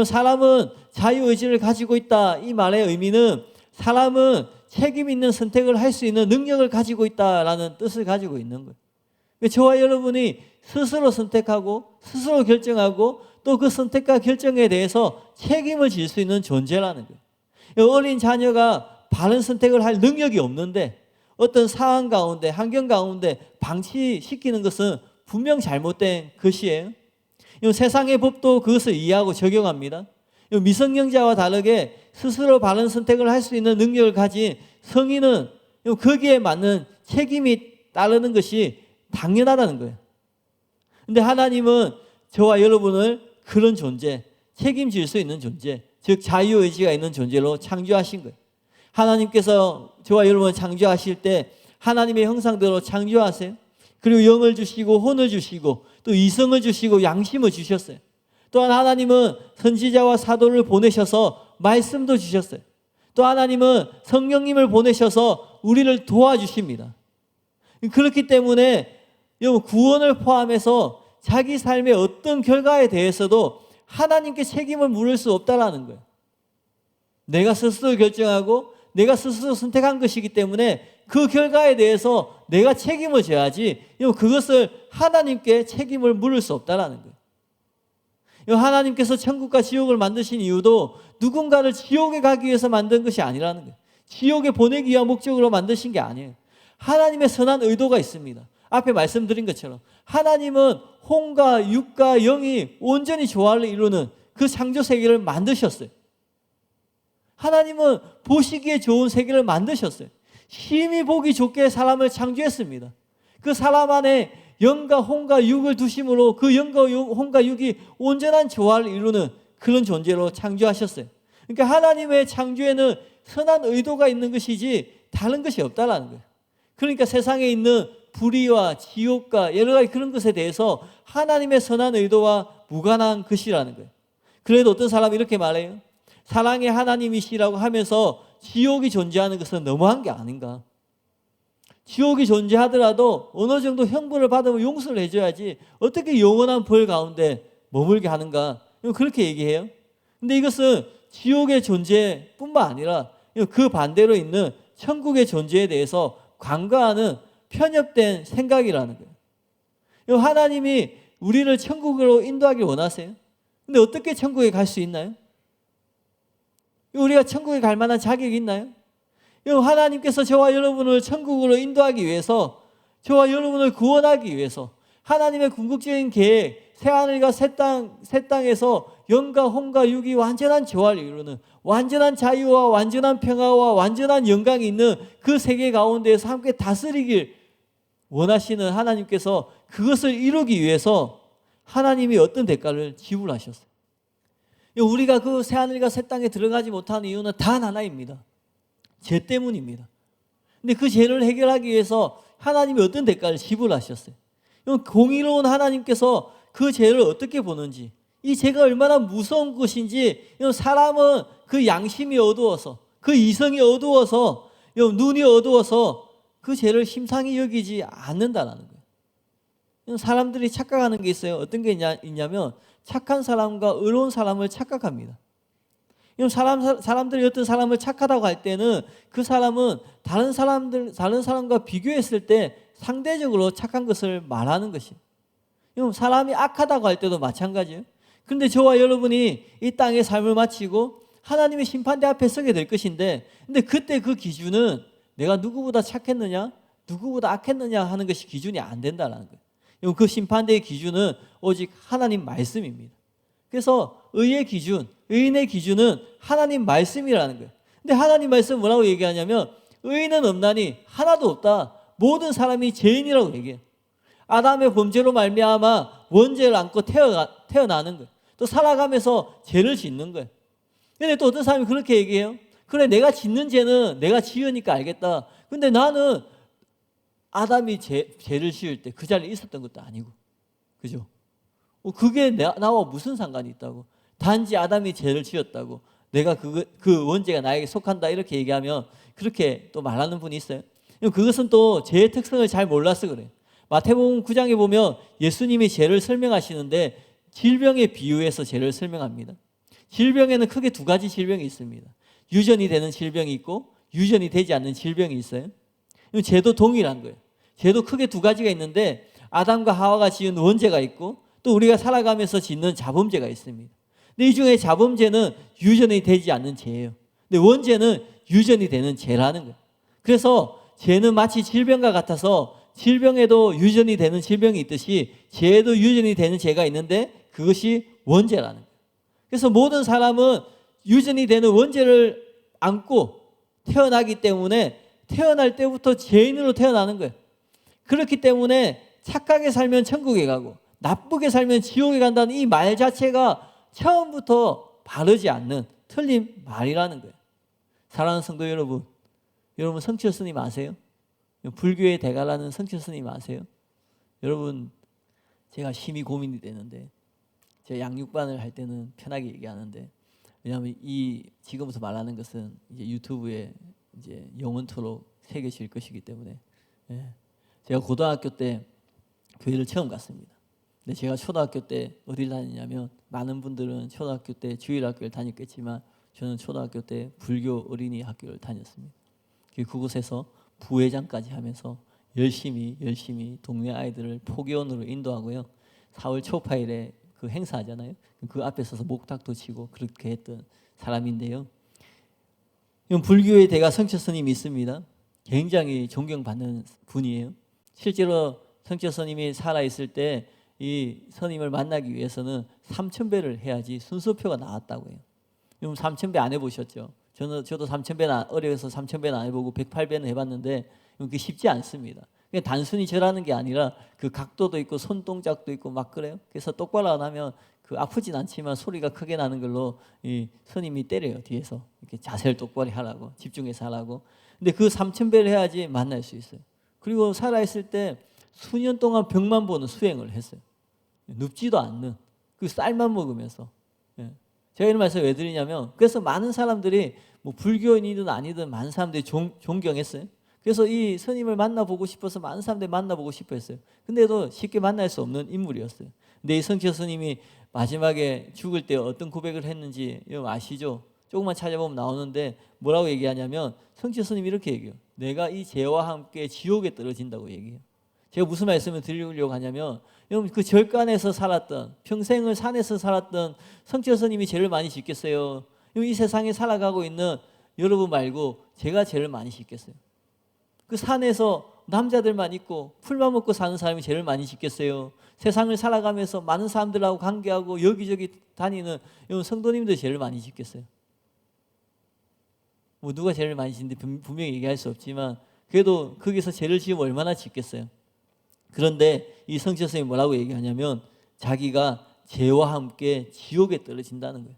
[SPEAKER 2] 사람은 자유의지를 가지고 있다. 이 말의 의미는 사람은 책임 있는 선택을 할 수 있는 능력을 가지고 있다라는 뜻을 가지고 있는 거예요. 저와 여러분이 스스로 선택하고 스스로 결정하고 또 그 선택과 결정에 대해서 책임을 질 수 있는 존재라는 거예요. 어린 자녀가 바른 선택을 할 능력이 없는데 어떤 상황 가운데, 환경 가운데 방치시키는 것은 분명 잘못된 것이에요. 세상의 법도 그것을 이해하고 적용합니다. 미성년자와 다르게 스스로 바른 선택을 할 수 있는 능력을 가진 성인은 거기에 맞는 책임이 따르는 것이 당연하다는 거예요. 근데 하나님은 저와 여러분을 그런 존재, 책임질 수 있는 존재, 즉 자유의지가 있는 존재로 창조하신 거예요. 하나님께서 저와 여러분을 창조하실 때 하나님의 형상대로 창조하세요. 그리고 영을 주시고 혼을 주시고 또 이성을 주시고 양심을 주셨어요. 또한 하나님은 선지자와 사도를 보내셔서 말씀도 주셨어요. 또 하나님은 성령님을 보내셔서 우리를 도와주십니다. 그렇기 때문에 구원을 포함해서 자기 삶의 어떤 결과에 대해서도 하나님께 책임을 물을 수 없다라는 거예요. 내가 스스로 결정하고 내가 스스로 선택한 것이기 때문에 그 결과에 대해서 내가 책임을 져야지 그것을 하나님께 책임을 물을 수 없다라는 거예요. 하나님께서 천국과 지옥을 만드신 이유도 누군가를 지옥에 가기 위해서 만든 것이 아니라는 거예요. 지옥에 보내기 위한 목적으로 만드신 게 아니에요. 하나님의 선한 의도가 있습니다. 앞에 말씀드린 것처럼 하나님은 혼과 육과 영이 온전히 조화를 이루는 그 창조 세계를 만드셨어요. 하나님은 보시기에 좋은 세계를 만드셨어요. 심히 보기 좋게 사람을 창조했습니다. 그 사람 안에 영과 혼과 육을 두심으로 그 영과 혼과 육이 온전한 조화를 이루는 그런 존재로 창조하셨어요. 그러니까 하나님의 창조에는 선한 의도가 있는 것이지 다른 것이 없다라는 거예요. 그러니까 세상에 있는 불의와 지옥과 여러 가지 그런 것에 대해서 하나님의 선한 의도와 무관한 것이라는 거예요. 그래도 어떤 사람이 이렇게 말해요. 사랑의 하나님이시라고 하면서 지옥이 존재하는 것은 너무한 게 아닌가. 지옥이 존재하더라도 어느 정도 형벌을 받으면 용서를 해줘야지 어떻게 영원한 벌 가운데 머물게 하는가. 그렇게 얘기해요. 근데 이것은 지옥의 존재뿐만 아니라 그 반대로 있는 천국의 존재에 대해서 간과하는 편협된 생각이라는 거예요. 하나님이 우리를 천국으로 인도하길 원하세요. 근데 어떻게 천국에 갈 수 있나요? 우리가 천국에 갈 만한 자격이 있나요? 하나님께서 저와 여러분을 천국으로 인도하기 위해서, 저와 여러분을 구원하기 위해서 하나님의 궁극적인 계획, 새하늘과 새 땅에서 영과 혼과 육이 완전한 조화를 이루는 완전한 자유와 완전한 평화와 완전한 영광이 있는 그 세계 가운데에서 함께 다스리길 원하시는 하나님께서 그것을 이루기 위해서 하나님이 어떤 대가를 지불하셨어요. 우리가 그 새하늘과 새 땅에 들어가지 못하는 이유는 단 하나입니다. 죄 때문입니다. 근데 그 죄를 해결하기 위해서 하나님이 어떤 대가를 지불하셨어요. 공의로운 하나님께서 그 죄를 어떻게 보는지, 이 죄가 얼마나 무서운 것인지 사람은 그 양심이 어두워서, 그 이성이 어두워서, 눈이 어두워서 그 죄를 심상히 여기지 않는다는 거예요. 사람들이 착각하는 게 있어요. 어떤 게 있냐면 착한 사람과 의로운 사람을 착각합니다. 사람들이 어떤 사람을 착하다고 할 때는 그 사람은 다른 사람과 비교했을 때 상대적으로 착한 것을 말하는 것이에요. 사람이 악하다고 할 때도 마찬가지예요. 그런데 저와 여러분이 이 땅의 삶을 마치고 하나님의 심판대 앞에 서게 될 것인데, 근데 그때 그 기준은 내가 누구보다 착했느냐, 누구보다 악했느냐 하는 것이 기준이 안 된다는 거예요. 그 심판대의 기준은 오직 하나님 말씀입니다. 그래서 의의 기준, 의인의 기준은 하나님 말씀이라는 거예요. 근데 하나님 말씀 뭐라고 얘기하냐면 의인은 없나니 하나도 없다. 모든 사람이 죄인이라고 얘기해요. 아담의 범죄로 말미암아 원죄를 안고 태어나는 거예요. 또 살아가면서 죄를 짓는 거예요. 근데 또 어떤 사람이 그렇게 얘기해요. 그래, 내가 짓는 죄는 내가 지으니까 알겠다. 근데 나는 아담이 죄를 지을 때 그 자리에 있었던 것도 아니고, 그죠? 그게 나와 무슨 상관이 있다고? 단지 아담이 죄를 지었다고 내가 그 원죄가 나에게 속한다 이렇게 얘기하면 그렇게 또 말하는 분이 있어요. 그것은 또 죄의 특성을 잘 몰라서 그래요. 마태복음 9장에 보면 예수님이 죄를 설명하시는데 질병에 비유해서 죄를 설명합니다. 질병에는 크게 두 가지 질병이 있습니다. 유전이 되는 질병이 있고 유전이 되지 않는 질병이 있어요. 죄도 동일한 거예요. 죄도 크게 두 가지가 있는데 아담과 하와가 지은 원죄가 있고 또 우리가 살아가면서 짓는 자범죄가 있습니다. 근데 이 중에 자범죄는 유전이 되지 않는 죄예요. 근데 원죄는 유전이 되는 죄라는 거예요. 그래서 죄는 마치 질병과 같아서 질병에도 유전이 되는 질병이 있듯이 죄에도 유전이 되는 죄가 있는데 그것이 원죄라는 거예요. 그래서 모든 사람은 유전이 되는 원죄를 안고 태어나기 때문에 태어날 때부터 죄인으로 태어나는 거예요. 그렇기 때문에 착하게 살면 천국에 가고 나쁘게 살면 지옥에 간다는 이 말 자체가 처음부터 바르지 않는 틀린 말이라는 거예요. 사랑하는 성도 여러분, 여러분 성철 스님 아세요? 불교의 대가라는 성철 스님 아세요? 여러분, 제가 심히 고민이 되는데 제가 양육반을 할 때는 편하게 얘기하는데, 왜냐하면 이 지금부터 말하는 것은 이제 유튜브에 이제 영원토록 새겨질 것이기 때문에. 제가 고등학교 때 교회를 처음 갔습니다. 근데 제가 초등학교 때 어딜 다녔냐면, 많은 분들은 초등학교 때 주일학교를 다녔겠지만 저는 초등학교 때 불교 어린이 학교를 다녔습니다. 그곳에서 부회장까지 하면서 열심히 동네 아이들을 포교원으로 인도하고요. 4월 초파일에 그 행사하잖아요. 그 앞에 서서 목탁도 치고 그렇게 했던 사람인데요. 불교의 대가 성철 스님이 있습니다. 굉장히 존경받는 분이에요. 실제로 성철 스님이 살아있을 때 이 스님을 만나기 위해서는 3,000배를 해야지 순서표가 나왔다고 해요. 여러분 3,000배 안 해보셨죠? 저도 3,000배는 어려서 3,000배는 안 해보고 108배는 해봤는데 그게 쉽지 않습니다. 그냥 단순히 절하는 게 아니라 그 각도도 있고 손동작도 있고 막 그래요. 그래서 똑바로 안 하면 그 아프진 않지만 소리가 크게 나는 걸로 이 스님이 때려요. 뒤에서 이렇게 자세를 똑바로 하라고, 집중해서 하라고. 근데 그 3,000배를 해야지 만날 수 있어요. 그리고 살아있을 때 수년 동안 병만 보는 수행을 했어요. 눕지도 않는 그 쌀만 먹으면서. 제가 이런 말씀 왜 드리냐면, 그래서 많은 사람들이 뭐 불교인이든 아니든 많은 사람들이 존경했어요. 그래서 이 스님을 만나보고 싶어서 많은 사람들이 만나보고 싶어 했어요. 근데도 쉽게 만날 수 없는 인물이었어요. 근데 이 성철 스님이 마지막에 죽을 때 어떤 고백을 했는지 여러분 아시죠? 조금만 찾아보면 나오는데 뭐라고 얘기하냐면, 성철 스님이 이렇게 얘기해요. 내가 이 죄와 함께 지옥에 떨어진다고 얘기해요. 제가 무슨 말씀을 드리려고 하냐면, 여러분 그 절간에서 살았던, 평생을 산에서 살았던 성철 스님이 죄를 많이 짓겠어요? 이 세상에 살아가고 있는 여러분 말고 제가 죄를 많이 짓겠어요? 그 산에서 남자들만 있고 풀만 먹고 사는 사람이 죄를 많이 짓겠어요? 세상을 살아가면서 많은 사람들하고 관계하고 여기저기 다니는 여러분 성도님들 죄를 많이 짓겠어요? 뭐 누가 죄를 많이 짓는데 분명히 얘기할 수 없지만 그래도 거기서 죄를 지으면 얼마나 짓겠어요? 그런데 이 성철 스님이 뭐라고 얘기하냐면, 자기가 죄와 함께 지옥에 떨어진다는 거예요.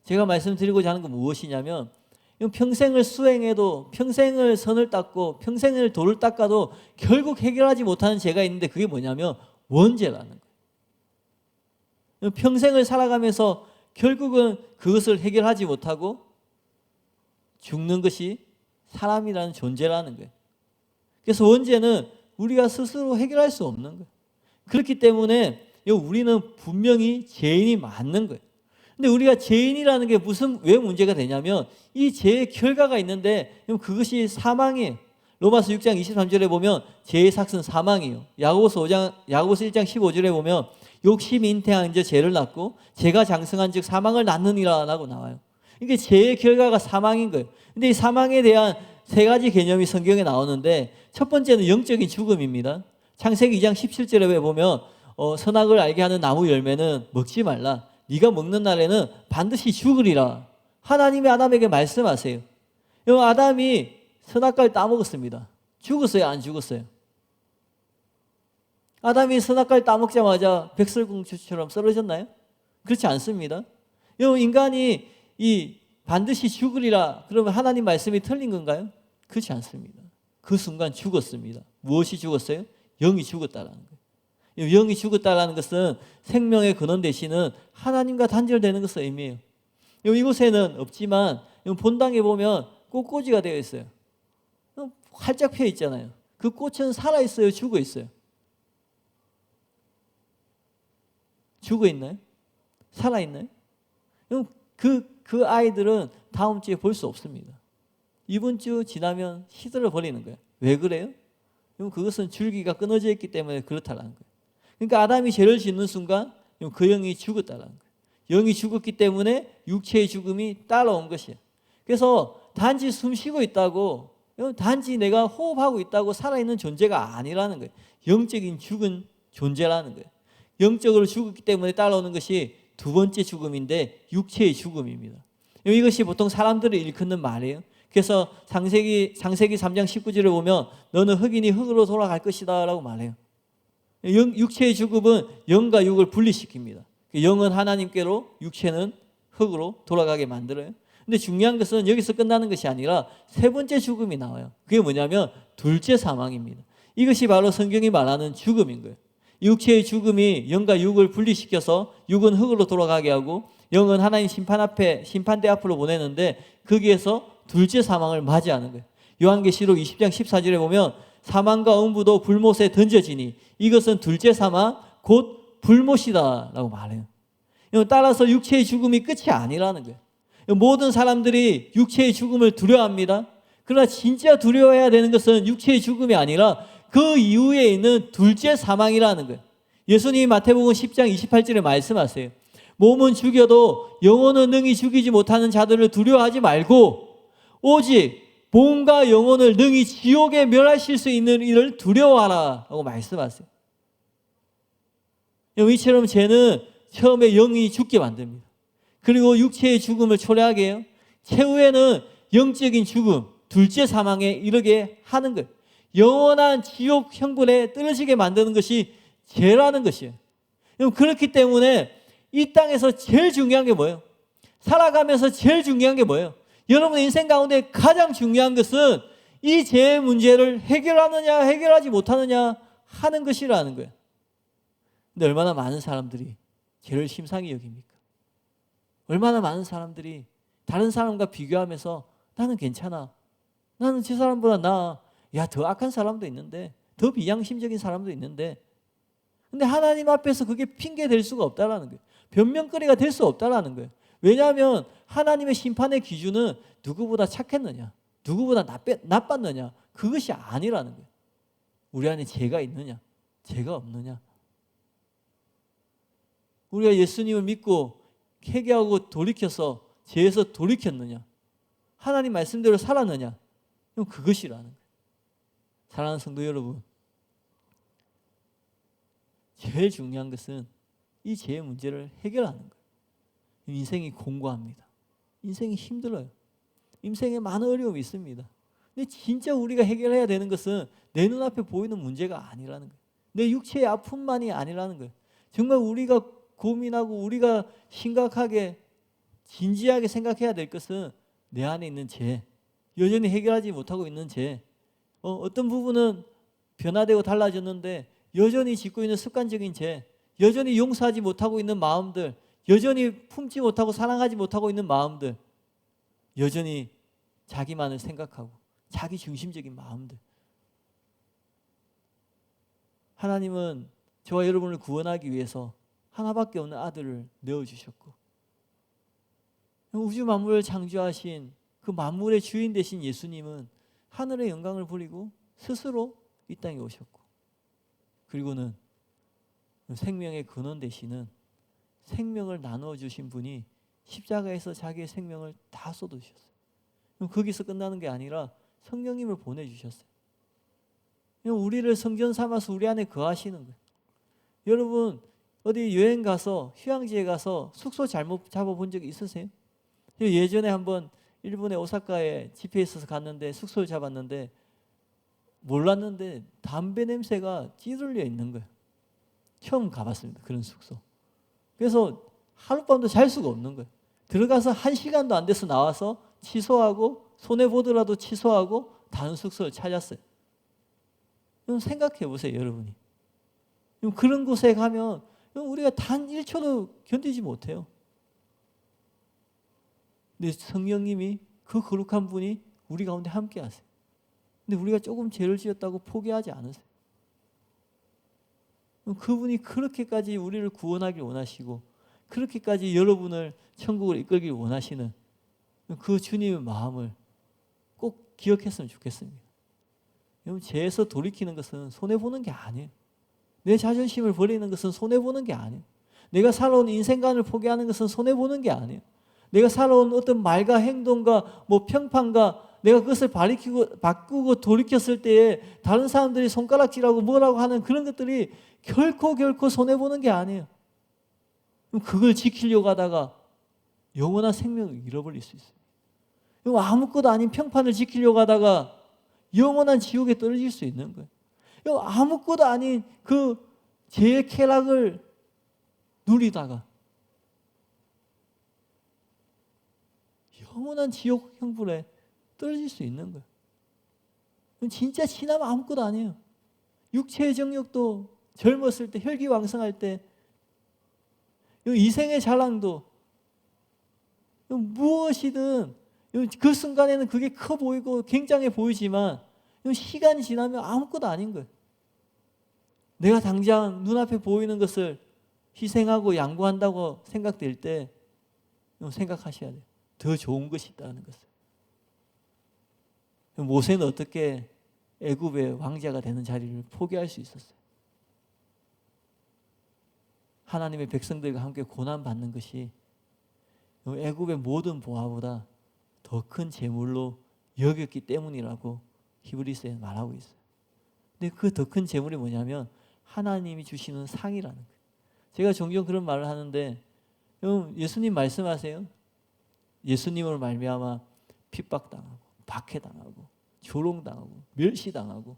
[SPEAKER 2] 제가 말씀드리고자 하는 건 무엇이냐면, 평생을 수행해도, 평생을 선을 닦고 평생을 도를 닦아도 결국 해결하지 못하는 죄가 있는데 그게 뭐냐면 원죄라는 거예요. 평생을 살아가면서 결국은 그것을 해결하지 못하고 죽는 것이 사람이라는 존재라는 거예요. 그래서 원죄는 우리가 스스로 해결할 수 없는 거예요. 그렇기 때문에 우리는 분명히 죄인이 맞는 거예요. 근데 우리가 죄인이라는 게 왜 문제가 되냐면, 이 죄의 결과가 있는데 그것이 사망이에요. 로마서 6장 23절에 보면 죄의 삭은 사망이에요. 야고보서 1장 15절에 보면 욕심이 잉태한 자 죄를 낳고 죄가 장성한 즉 사망을 낳느니라 라고 나와요. 이게 죄의 결과가 사망인 거예요. 근데 이 사망에 대한 세 가지 개념이 성경에 나오는데, 첫 번째는 영적인 죽음입니다. 창세기 2장 17절에 보면 선악을 알게 하는 나무 열매는 먹지 말라. 네가 먹는 날에는 반드시 죽으리라. 하나님이 아담에게 말씀하세요. 아담이 선악과를 따먹었습니다. 죽었어요? 안 죽었어요? 아담이 선악과를 따먹자마자 백설공주처럼 쓰러졌나요? 그렇지 않습니다. 인간이 반드시 죽으리라 그러면 하나님 말씀이 틀린 건가요? 그렇지 않습니다. 그 순간 죽었습니다. 무엇이 죽었어요? 영이 죽었다라는 거예요. 영이 죽었다라는 것은 생명의 근원 되시는 하나님과 단절되는 것을 의미해요. 이곳에는 없지만 본당에 보면 꽃꽂이가 되어 있어요. 활짝 펴 있잖아요. 그 꽃은 살아 있어요? 죽어 있어요? 죽어 있나요? 살아 있나요? 그 아이들은 다음 주에 볼 수 없습니다. 이번 주 지나면 시들어 버리는 거예요. 왜 그래요? 그것은 줄기가 끊어져 있기 때문에 그렇다라는 거예요. 그러니까 아담이 죄를 짓는 순간 그 영이 죽었다라는 거예요. 영이 죽었기 때문에 육체의 죽음이 따라온 것이에요. 그래서 단지 숨 쉬고 있다고 이건 단지 내가 호흡하고 있다고 살아있는 존재가 아니라는 거예요. 영적인 죽은 존재라는 거예요. 영적으로 죽었기 때문에 따라오는 것이 두 번째 죽음인데 육체의 죽음입니다. 이것이 보통 사람들을 일컫는 말이에요. 그래서 창세기 3장 19절을 보면 너는 흙이니 흙으로 돌아갈 것이다 라고 말해요. 육체의 죽음은 영과 육을 분리시킵니다. 영은 하나님께로, 육체는 흙으로 돌아가게 만들어요. 근데 중요한 것은 여기서 끝나는 것이 아니라 세 번째 죽음이 나와요. 그게 뭐냐면 둘째 사망입니다. 이것이 바로 성경이 말하는 죽음인 거예요. 육체의 죽음이 영과 육을 분리시켜서 육은 흙으로 돌아가게 하고 영은 하나님 심판대 앞으로 보내는데 거기에서 둘째 사망을 맞이하는 거예요. 요한계시록 20장 14절에 보면 사망과 음부도 불못에 던져지니 이것은 둘째 사망 곧 불못이다 라고 말해요. 따라서 육체의 죽음이 끝이 아니라는 거예요. 모든 사람들이 육체의 죽음을 두려워합니다. 그러나 진짜 두려워해야 되는 것은 육체의 죽음이 아니라 그 이후에 있는 둘째 사망이라는 거예요. 예수님이 마태복음 10장 28절에 말씀하세요. 몸은 죽여도 영혼은 능히 죽이지 못하는 자들을 두려워하지 말고 오직 몸과 영혼을 능히 지옥에 멸하실 수 있는 이를 두려워하라 라고 말씀하세요. 이처럼 죄는 처음에 영이 죽게 만듭니다. 그리고 육체의 죽음을 초래하게 해요. 최후에는 영적인 죽음, 둘째 사망에 이르게 하는 거예요. 영원한 지옥 형벌에 떨어지게 만드는 것이 죄라는 것이에요. 그렇기 때문에 이 땅에서 제일 중요한 게 뭐예요? 살아가면서 제일 중요한 게 뭐예요? 여러분의 인생 가운데 가장 중요한 것은 이 죄의 문제를 해결하느냐 해결하지 못하느냐 하는 것이라는 거예요. 근데 얼마나 많은 사람들이 죄를 심상히 여깁니까? 얼마나 많은 사람들이 다른 사람과 비교하면서 나는 괜찮아. 나는 저 사람보다 나아. 야, 더 악한 사람도 있는데, 더 비양심적인 사람도 있는데. 근데 하나님 앞에서 그게 핑계 될 수가 없다라는 거예요. 변명거리가 될 수 없다라는 거예요. 왜냐하면 하나님의 심판의 기준은 누구보다 착했느냐, 누구보다 나빴느냐, 그것이 아니라는 거예요. 우리 안에 죄가 있느냐, 죄가 없느냐. 우리가 예수님을 믿고 회개하고 돌이켜서 죄에서 돌이켰느냐, 하나님 말씀대로 살았느냐, 그것이라는 거예요. 사랑하는 성도 여러분, 제일 중요한 것은 이 죄의 문제를 해결하는 거예요. 인생이 공고합니다. 인생이 힘들어요. 인생에 많은 어려움이 있습니다. 근데 진짜 우리가 해결해야 되는 것은 내 눈앞에 보이는 문제가 아니라는 거예요. 내 육체의 아픔만이 아니라는 거예요. 정말 우리가 고민하고 우리가 심각하게 진지하게 생각해야 될 것은 내 안에 있는 죄, 여전히 해결하지 못하고 있는 죄, 어떤 부분은 변화되고 달라졌는데 여전히 짓고 있는 습관적인 죄, 여전히 용서하지 못하고 있는 마음들, 여전히 품지 못하고 사랑하지 못하고 있는 마음들, 여전히 자기만을 생각하고 자기 중심적인 마음들. 하나님은 저와 여러분을 구원하기 위해서 하나밖에 없는 아들을 내어주셨고, 우주 만물을 창조하신 그 만물의 주인 되신 예수님은 하늘의 영광을 버리고 스스로 이 땅에 오셨고, 그리고는 생명의 근원 되시는 생명을 나누어 주신 분이 십자가에서 자기의 생명을 다 쏟으셨어요. 거기서 끝나는 게 아니라 성령님을 보내주셨어요. 우리를 성전 삼아서 우리 안에 거하시는 거예요. 여러분 어디 여행 가서 휴양지에 가서 숙소 잘못 잡아본 적 있으세요? 예전에 한번 일본의 오사카에 집회에 있어서 갔는데 숙소를 잡았는데 몰랐는데 담배 냄새가 찌들려 있는 거예요. 처음 가봤습니다. 그런 숙소. 그래서 하룻밤도 잘 수가 없는 거예요. 들어가서 1시간도 안 돼서 나와서 취소하고 손해보더라도 취소하고 다른 숙소를 찾았어요. 생각해 보세요, 여러분이. 그런 곳에 가면 우리가 단 1초도 견디지 못해요. 근데 성령님이 그 거룩한 분이 우리 가운데 함께 하세요. 근데 우리가 조금 죄를 지었다고 포기하지 않으세요. 그분이 그렇게까지 우리를 구원하길 원하시고 그렇게까지 여러분을 천국으로 이끌길 원하시는 그 주님의 마음을 꼭 기억했으면 좋겠습니다. 여러분, 죄에서 돌이키는 것은 손해보는 게 아니에요. 내 자존심을 버리는 것은 손해보는 게 아니에요. 내가 살아온 인생관을 포기하는 것은 손해보는 게 아니에요. 내가 살아온 어떤 말과 행동과 평판과 내가 그것을 바꾸고 돌이켰을 때에 다른 사람들이 손가락질하고 뭐라고 하는 그런 것들이 결코 손해보는 게 아니에요. 그럼 그걸 지키려고 하다가 영원한 생명을 잃어버릴 수 있어요. 그럼 아무것도 아닌 평판을 지키려고 하다가 영원한 지옥에 떨어질 수 있는 거예요. 그럼 아무것도 아닌 그 죄의 쾌락을 누리다가 영원한 지옥 형벌에 떨어질 수 있는 거예요. 그럼 진짜 신앙은 아무것도 아니에요. 육체의 정욕도 젊었을 때, 혈기왕성할 때, 이생의 자랑도 무엇이든 그 순간에는 그게 커 보이고 굉장해 보이지만 시간이 지나면 아무것도 아닌 거예요. 내가 당장 눈앞에 보이는 것을 희생하고 양보한다고 생각될 때 생각하셔야 돼요. 더 좋은 것이 있다는 것을. 모세는 어떻게 애굽의 왕자가 되는 자리를 포기할 수 있었어요? 하나님의 백성들과 함께 고난받는 것이 애굽의 모든 보화보다 더 큰 재물로 여겼기 때문이라고 히브리서에 말하고 있어요. 근데 그 더 큰 재물이 뭐냐면 하나님이 주시는 상이라는 거예요. 제가 종종 그런 말을 하는데 예수님 말씀하세요. 예수님으로 말미암아 핍박당하고 박해당하고 조롱당하고 멸시당하고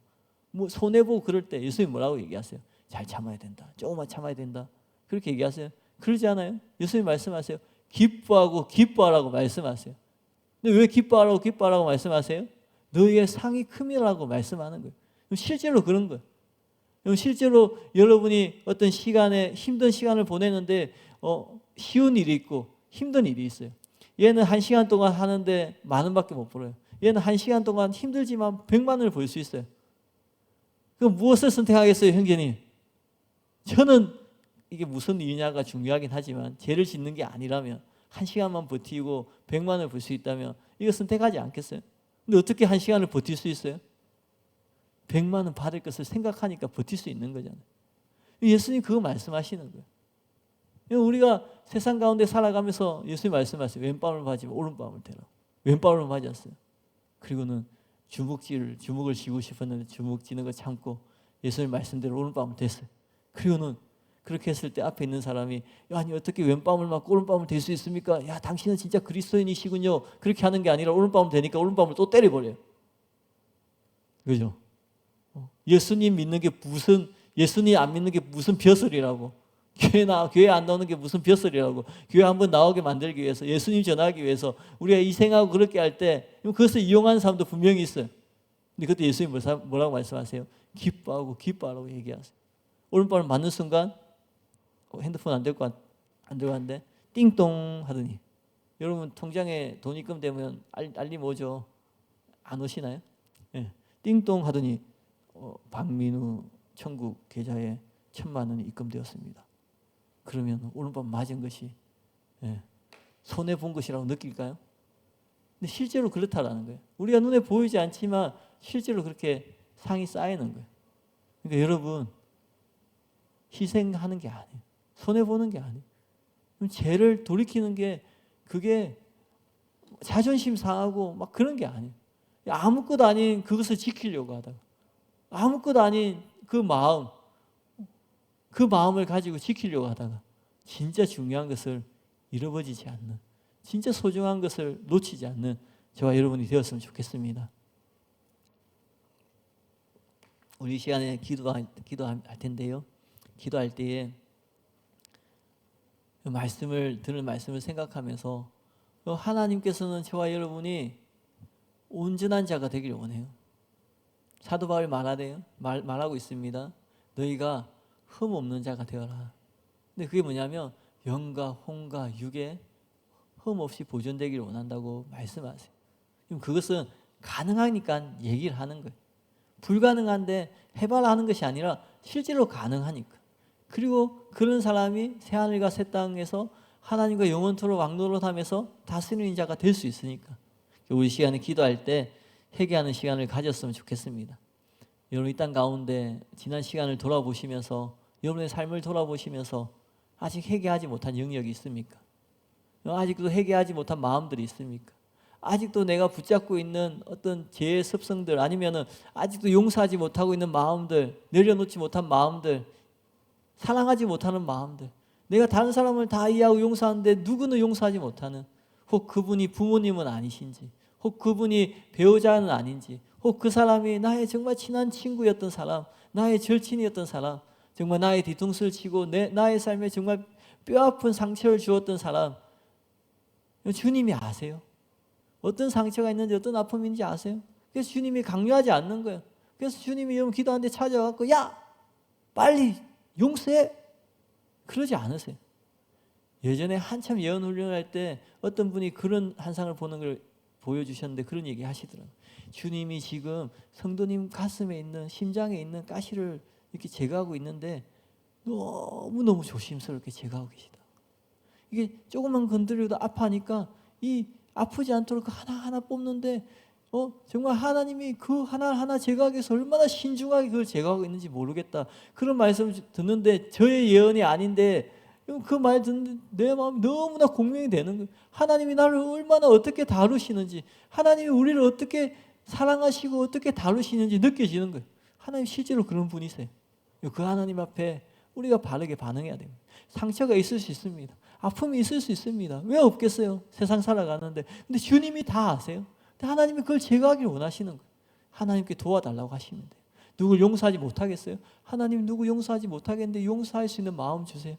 [SPEAKER 2] 뭐 손해보고 그럴 때 예수님 뭐라고 얘기하세요? 잘 참아야 된다. 조금만 참아야 된다. 그렇게 얘기하세요? 그러지 않아요? 예수님 말씀하세요. 기뻐하라고 말씀하세요. 근데 왜 기뻐하라고 말씀하세요? 너희의 상이 큼이라고 말씀하는 거예요. 실제로 그런 거예요. 실제로 여러분이 어떤 시간에 힘든 시간을 보내는데 쉬운 일이 있고 힘든 일이 있어요. 얘는 1시간 동안 하는데 10,000원밖에 못 벌어요. 얘는 1시간 동안 힘들지만 100만 원을 벌 수 있어요. 그럼 무엇을 선택하겠어요, 형제님? 저는 이게 무슨 이유냐가 중요하긴 하지만 죄를 짓는 게 아니라면 1시간만 버티고 100만 원을 벌 수 있다면 이거 선택하지 않겠어요? 근데 어떻게 1시간을 버틸 수 있어요? 100만 원 받을 것을 생각하니까 버틸 수 있는 거잖아요. 예수님 그거 말씀하시는 거예요. 우리가 세상 가운데 살아가면서 예수님 말씀하세요. 왼밤을 맞으면 오른밤을 대라. 왼밤을 맞았어요. 그리고는 주먹을 쥐고 싶었는데 주먹 쥐는 거 참고 예수님 말씀대로 오른밤을 댔어요. 그리고는 그렇게 했을 때 앞에 있는 사람이 아니 어떻게 왼밤을 맞고 오른밤을 댈 수 있습니까? 야 당신은 진짜 그리스도인이시군요. 그렇게 하는 게 아니라 오른밤을 대니까 오른밤을 또 때려버려요. 그죠? 예수님 안 믿는 게 무슨 벼슬이라고. 교회 안 나오는 게 무슨 벼슬이라고. 교회 한번 나오게 만들기 위해서 예수님 전하기 위해서 우리가 희생하고 그렇게 할 때 그것을 이용하는 사람도 분명히 있어요. 근데 그때 예수님 뭐라고 말씀하세요? 기뻐하라고 얘기하세요. 오른밤을 맞는 순간 핸드폰 안 들고 왔는데 띵동 하더니 여러분 통장에 돈 입금되면 알림 오죠? 안 오시나요? 네. 띵동 하더니 박민우 천국 계좌에 1,000만 원이 입금되었습니다. 그러면 오른밤 맞은 것이 손해 본 것이라고 느낄까요? 근데 실제로 그렇다라는 거예요. 우리가 눈에 보이지 않지만 실제로 그렇게 상이 쌓이는 거예요. 그러니까 여러분 희생하는 게 아니에요. 손해 보는 게 아니에요. 죄를 돌이키는 게 그게 자존심 상하고 막 그런 게 아니에요. 아무것도 아닌 그것을 지키려고 하다가 아무것도 아닌 그 마음을 가지고 지키려고 하다가 진짜 중요한 것을 잃어버리지 않는, 진짜 소중한 것을 놓치지 않는 저와 여러분이 되었으면 좋겠습니다. 우리 시간에 기도할 텐데요. 기도할 때에 들은 말씀을 생각하면서 하나님께서는 저와 여러분이 온전한 자가 되기를 원해요. 사도 바울이 말하고 있습니다. 너희가 흠 없는 자가 되어라. 근데 그게 뭐냐면 영과 혼과 육에 흠 없이 보존되기를 원한다고 말씀하세요. 그럼 그것은 가능하니까 얘기를 하는 거예요. 불가능한데 해봐라 하는 것이 아니라 실제로 가능하니까. 그리고 그런 사람이 새하늘과 새 땅에서 하나님과 영원토록 왕노릇하면서 다스리는 자가 될 수 있으니까. 우리 시간에 기도할 때 회개하는 시간을 가졌으면 좋겠습니다. 여러분 이 땅 가운데 지난 시간을 돌아보시면서 여러분의 삶을 돌아보시면서 아직 회개하지 못한 영역이 있습니까? 아직도 회개하지 못한 마음들이 있습니까? 아직도 내가 붙잡고 있는 어떤 죄의 습성들, 아니면은 아직도 용서하지 못하고 있는 마음들, 내려놓지 못한 마음들, 사랑하지 못하는 마음들, 내가 다른 사람을 다 이해하고 용서하는데 누구는 용서하지 못하는, 혹 그분이 부모님은 아니신지, 혹 그분이 배우자는 아닌지, 혹 그 사람이 나의 정말 친한 친구였던 사람, 나의 절친이었던 사람, 정말 나의 뒤통수를 치고 나의 삶에 정말 뼈아픈 상처를 주었던 사람, 주님이 아세요. 어떤 상처가 있는지 어떤 아픔인지 아세요. 그래서 주님이 강요하지 않는 거예요. 그래서 주님이 여러분 기도하는데 찾아와서 야 빨리 용서해, 그러지 않으세요. 예전에 한참 예언 훈련할 때 어떤 분이 그런 환상을 보는 걸 보여주셨는데 그런 얘기 하시더라고요. 주님이 지금 성도님 가슴에 있는, 심장에 있는 가시를 이렇게 제거하고 있는데 너무너무 조심스럽게 제거하고 계시다. 이게 조금만 건드려도 아파하니까 이 아프지 않도록 하나하나 뽑는데 정말 하나님이 그 하나하나 제거하기 위해서 얼마나 신중하게 그걸 제거하고 있는지 모르겠다. 그런 말씀을 듣는데 저의 예언이 아닌데 그 말 듣는데 내 마음이 너무나 공명이 되는 거예요. 하나님이 나를 얼마나 어떻게 다루시는지, 하나님이 우리를 어떻게 사랑하시고 어떻게 다루시는지 느껴지는 거예요. 하나님 실제로 그런 분이세요. 그 하나님 앞에 우리가 바르게 반응해야 됩니다. 상처가 있을 수 있습니다. 아픔이 있을 수 있습니다. 왜 없겠어요? 세상 살아가는데. 근데 주님이 다 아세요. 근데 하나님이 그걸 제거하기를 원하시는 거예요. 하나님께 도와달라고 하시면 돼요. 누굴 용서하지 못하겠어요? 하나님 누구 용서하지 못하겠는데 용서할 수 있는 마음 주세요.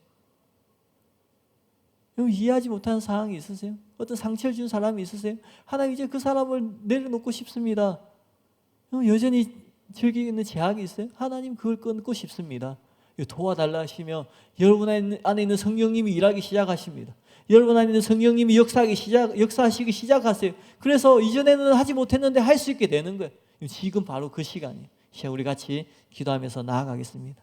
[SPEAKER 2] 이해하지 못하는 상황이 있으세요? 어떤 상처를 준 사람이 있으세요? 하나님 이제 그 사람을 내려놓고 싶습니다. 여전히 즐기고 있는 제약이 있어요? 하나님 그걸 끊고 싶습니다. 도와달라 하시며 여러분 안에 있는 성령님이 일하기 시작하십니다. 여러분 안에 있는 성령님이 역사하시기 시작하세요. 그래서 이전에는 하지 못했는데 할 수 있게 되는 거예요. 지금 바로 그 시간이에요. 우리 같이 기도하면서 나아가겠습니다.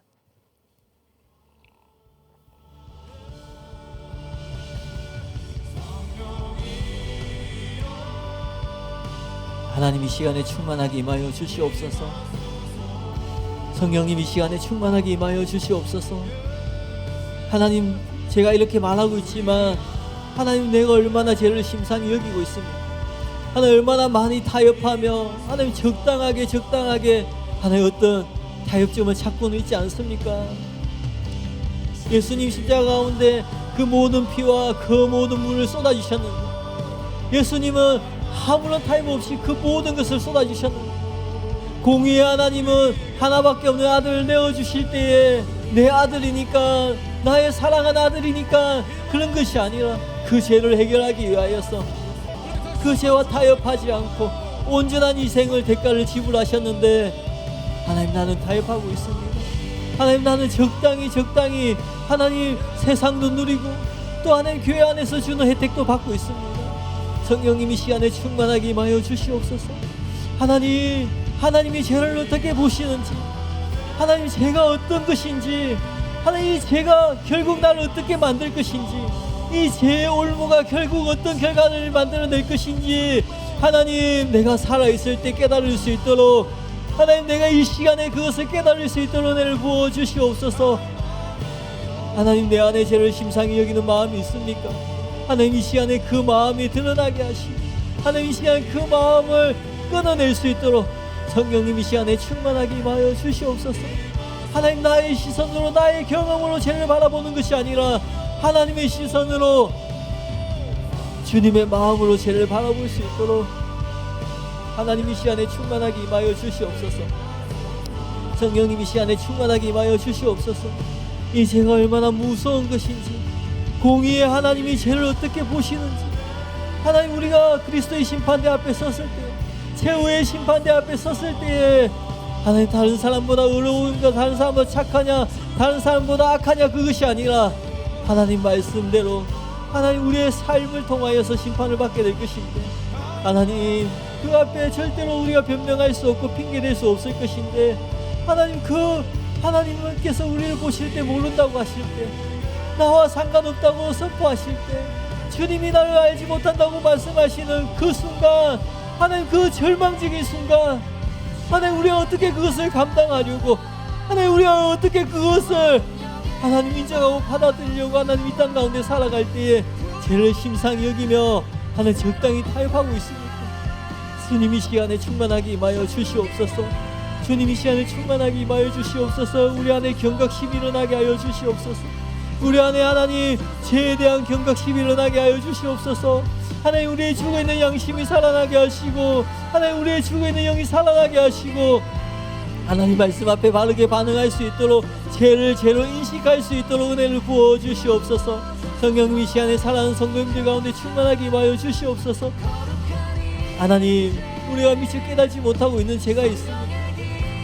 [SPEAKER 2] 하나님 이 시간에 충만하게 임하여 주시옵소서. 성령님 이 시간에 충만하게 임하여 주시옵소서. 하나님 제가 이렇게 말하고 있지만 하나님 내가 얼마나 죄를 심상히 여기고 있습니다. 하나님 얼마나 많이 타협하며 하나님 적당하게 하나님 어떤 타협점을 찾고는 있지 않습니까? 예수님 십자가 가운데 그 모든 피와 그 모든 물을 쏟아주셨는데 예수님은 아무런 타협 없이 그 모든 것을 쏟아주셨는데 공의의 하나님은 하나밖에 없는 아들을 내어주실 때에 내 아들이니까 나의 사랑하는 아들이니까 그런 것이 아니라 그 죄를 해결하기 위하여서 그 죄와 타협하지 않고 온전한 희생을 대가를 지불하셨는데 하나님 나는 타협하고 있습니다. 하나님 나는 적당히 하나님 세상도 누리고 또 하나님 교회 안에서 주는 혜택도 받고 있습니다. 성령님이 시간에 충만하게 임하여 주시옵소서. 하나님이 죄를 어떻게 보시는지, 하나님 죄가 어떤 것인지, 하나님 죄가 결국 나를 어떻게 만들 것인지, 이 죄의 올무가 결국 어떤 결과를 만들어낼 것인지 하나님 내가 살아있을 때 깨달을 수 있도록 하나님 내가 이 시간에 그것을 깨달을 수 있도록 은혜를 부어주시옵소서. 하나님 내 안에 죄를 심상히 여기는 마음이 있습니까? 하나님 이 시간에 그 마음이 드러나게 하시고 하나님 이 시간에 그 마음을 끊어낼 수 있도록 성령님 이 시간에 충만하게 임하여 주시옵소서. 하나님 나의 시선으로 나의 경험으로 죄를 바라보는 것이 아니라 하나님의 시선으로 주님의 마음으로 죄를 바라볼 수 있도록 하나님 이 시간에 충만하게 임하여 주시옵소서. 성령님 이 시간에 충만하게 임하여 주시옵소서. 이 죄가 얼마나 무서운 것인지 공의의 하나님이 죄를 어떻게 보시는지 하나님 우리가 그리스도의 심판대 앞에 섰을 때 최후의 심판대 앞에 섰을 때에 하나님 다른 사람보다 의로운가 다른 사람보다 착하냐 다른 사람보다 악하냐 그것이 아니라 하나님 말씀대로 하나님 우리의 삶을 통하여서 심판을 받게 될 것인데 하나님 그 앞에 절대로 우리가 변명할 수 없고 핑계댈 수 없을 것인데 하나님 하나님께서 우리를 보실 때 모른다고 하실 때 나와 상관없다고 선포하실 때 주님이 나를 알지 못한다고 말씀하시는 그 순간 하나님 그 절망적인 순간 하나님 우리가 어떻게 그것을 감당하려고 하나님 우리가 어떻게 그것을 하나님 인정하고 받아들이려고 하나님 이 땅 가운데 살아갈 때에 죄를 심상히 여기며 하나님 적당히 타협하고 있습니다. 주님 이 시간에 충만하게 임하여 주시옵소서. 주님 이 시간에 충만하게 임하여 주시옵소서. 우리 안에 경각심이 일어나게 하여 주시옵소서. 우리 안에 하나님 죄에 대한 경각심이 일어나게 하여 주시옵소서. 하나님 우리의 죽어있는 양심이 살아나게 하시고, 하나님 우리의 죽어있는 영이 살아나게 하시고, 하나님 말씀 앞에 바르게 반응할 수 있도록 죄를 죄로 인식할 수 있도록 은혜를 부어 주시옵소서. 성령님 이 시간에 사랑하는 성도님들 가운데 충만하게 임하여 주시옵소서. 하나님 우리가 미처 깨닫지 못하고 있는 죄가 있습니다.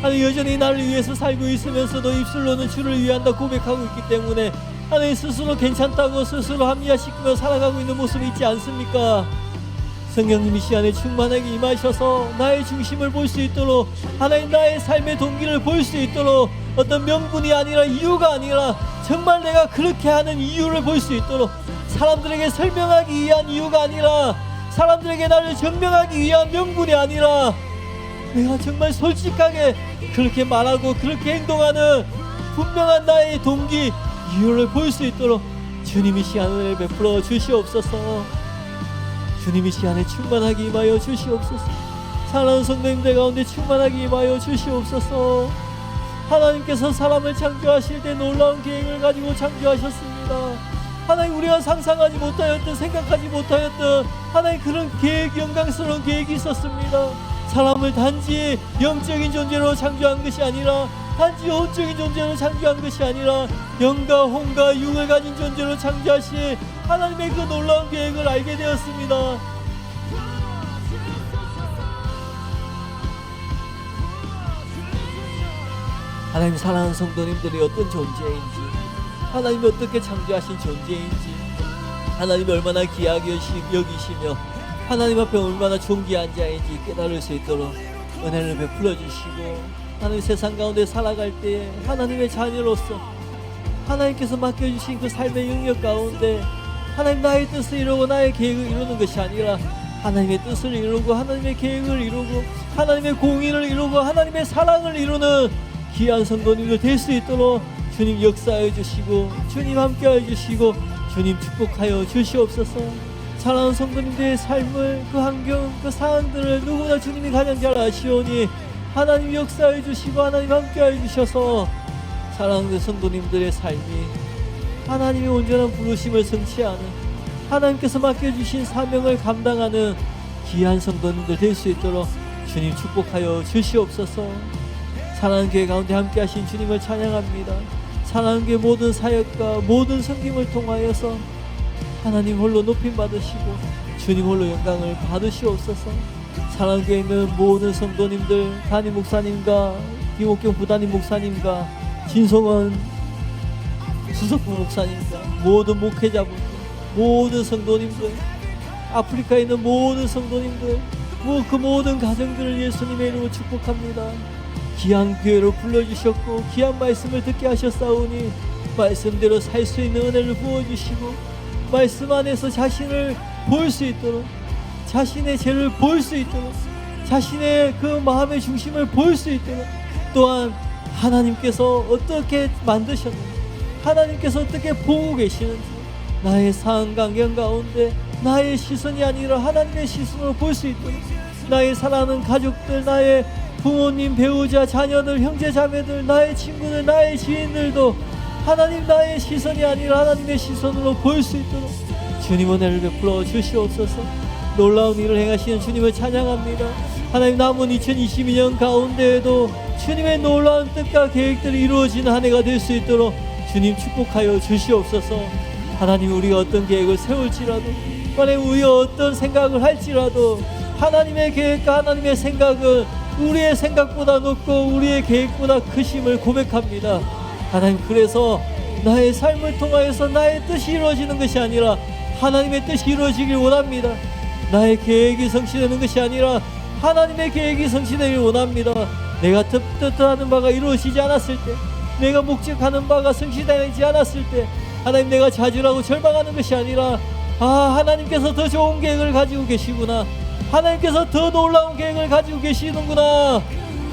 [SPEAKER 2] 하나님 여전히 나를 위해서 살고 있으면서도 입술로는 주를 위한다 고백하고 있기 때문에 하나님 스스로 괜찮다고 스스로 합리화시키며 살아가고 있는 모습이 있지 않습니까? 성령님이 시간에 충만하게 임하셔서 나의 중심을 볼 수 있도록, 하나님 나의 삶의 동기를 볼 수 있도록, 어떤 명분이 아니라 이유가 아니라 정말 내가 그렇게 하는 이유를 볼 수 있도록, 사람들에게 설명하기 위한 이유가 아니라, 사람들에게 나를 증명하기 위한 명분이 아니라 내가 정말 솔직하게 그렇게 말하고 그렇게 행동하는 분명한 나의 동기, 이유를 볼 수 있도록 주님이 시간을 베풀어 주시옵소서. 주님이 시간에 충만하게 임하여 주시옵소서. 사랑하는 성도님들 가운데 충만하게 임하여 주시옵소서. 하나님께서 사람을 창조하실 때 놀라운 계획을 가지고 창조하셨습니다. 하나님 우리가 상상하지 못하였던, 생각하지 못하였던 하나님 그런 계획, 영광스러운 계획이 있었습니다. 사람을 단지 영적인 존재로 창조한 것이 아니라, 단지 혼적인 존재로 창조한 것이 아니라 영과 혼과 육을 가진 존재로 창조하신 하나님의 그 놀라운 계획을 알게 되었습니다. 하나님 사랑하는 성도님들이 어떤 존재인지, 하나님이 어떻게 창조하신 존재인지, 하나님이 얼마나 귀하게 여기시며 하나님 앞에 얼마나 존귀한 자인지 깨달을 수 있도록 은혜를 베풀어 주시고, 하나님 세상 가운데 살아갈 때에 하나님의 자녀로서 하나님께서 맡겨주신 그 삶의 영역 가운데 하나님 나의 뜻을 이루고 나의 계획을 이루는 것이 아니라 하나님의 뜻을 이루고 하나님의 계획을 이루고 하나님의 공의를 이루고 하나님의 사랑을 이루는 귀한 성도님들 될 수 있도록 주님 역사해 주시고, 주님 함께해 주시고, 주님 축복하여 주시옵소서. 사랑하는 성도님들의 삶을, 그 환경, 그 상황들을 누구나 주님이 가장 잘 아시오니 하나님 역사해 주시고 하나님 함께해 주셔서 사랑하는 성도님들의 삶이 하나님의 온전한 부르심을 성취하는, 하나님께서 맡겨주신 사명을 감당하는 귀한 성도님들 될 수 있도록 주님 축복하여 주시옵소서. 사랑하는 교회 가운데 함께하신 주님을 찬양합니다. 사랑하는 교회 모든 사역과 모든 섬김을 통하여서 하나님 홀로 높임 받으시고 주님 홀로 영광을 받으시옵소서. 사랑하는 교회에 있는 모든 성도님들, 담임 목사님과 김옥경 부담임 목사님과 진성원 수석부 목사님과 모든 목회자분들, 모든 성도님들, 아프리카에 있는 모든 성도님들, 그 모든 가정들을 예수님의 이름으로 축복합니다. 귀한 교회로 불러주셨고 귀한 말씀을 듣게 하셨사오니 말씀대로 살 수 있는 은혜를 부어주시고 말씀 안에서 자신을 볼 수 있도록, 자신의 죄를 볼 수 있도록, 자신의 그 마음의 중심을 볼 수 있도록, 또한 하나님께서 어떻게 만드셨는지, 하나님께서 어떻게 보고 계시는지 나의 상황 관계 가운데 나의 시선이 아니라 하나님의 시선으로 볼 수 있도록, 나의 사랑하는 가족들, 나의 부모님, 배우자, 자녀들, 형제, 자매들, 나의 친구들, 나의 지인들도 하나님 나의 시선이 아니라 하나님의 시선으로 볼 수 있도록 주님 은혜를 베풀어 주시옵소서. 놀라운 일을 행하시는 주님을 찬양합니다. 하나님 남은 2022년 가운데에도 주님의 놀라운 뜻과 계획들이 이루어지는 한 해가 될 수 있도록 주님 축복하여 주시옵소서. 하나님 우리가 어떤 계획을 세울지라도, 하나님 우리가 어떤 생각을 할지라도 하나님의 계획과 하나님의 생각은 우리의 생각보다 높고 우리의 계획보다 크심을 고백합니다. 하나님 그래서 나의 삶을 통하여서 나의 뜻이 이루어지는 것이 아니라 하나님의 뜻이 이루어지길 원합니다. 나의 계획이 성취되는 것이 아니라 하나님의 계획이 성취되길 원합니다. 내가 뜻하는 바가 이루어지지 않았을 때, 내가 목적하는 바가 성취되지 않았을 때 하나님 내가 좌절하고 절망하는 것이 아니라 하나님께서 더 좋은 계획을 가지고 계시구나, 하나님께서 더 놀라운 계획을 가지고 계시는구나,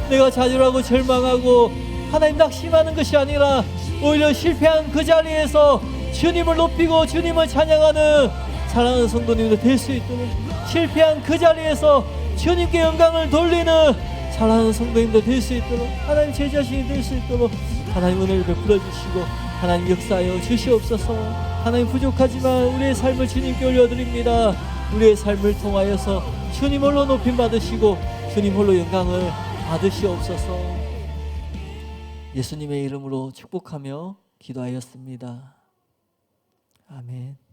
[SPEAKER 2] 내가 좌절하고 절망하고 하나님 낙심하는 것이 아니라 오히려 실패한 그 자리에서 주님을 높이고 주님을 찬양하는 사랑하는 성도님들 될 수 있도록, 실패한 그 자리에서 주님께 영광을 돌리는 사랑하는 성도님들 될 수 있도록, 하나님 제 자신이 될 수 있도록 하나님 은혜를 베풀어 주시고 하나님 역사하여 주시옵소서. 하나님 부족하지만 우리의 삶을 주님께 올려드립니다. 우리의 삶을 통하여서 주님 홀로 높임 받으시고 주님 홀로 영광을 받으시옵소서. 예수님의 이름으로 축복하며 기도하였습니다. 아멘.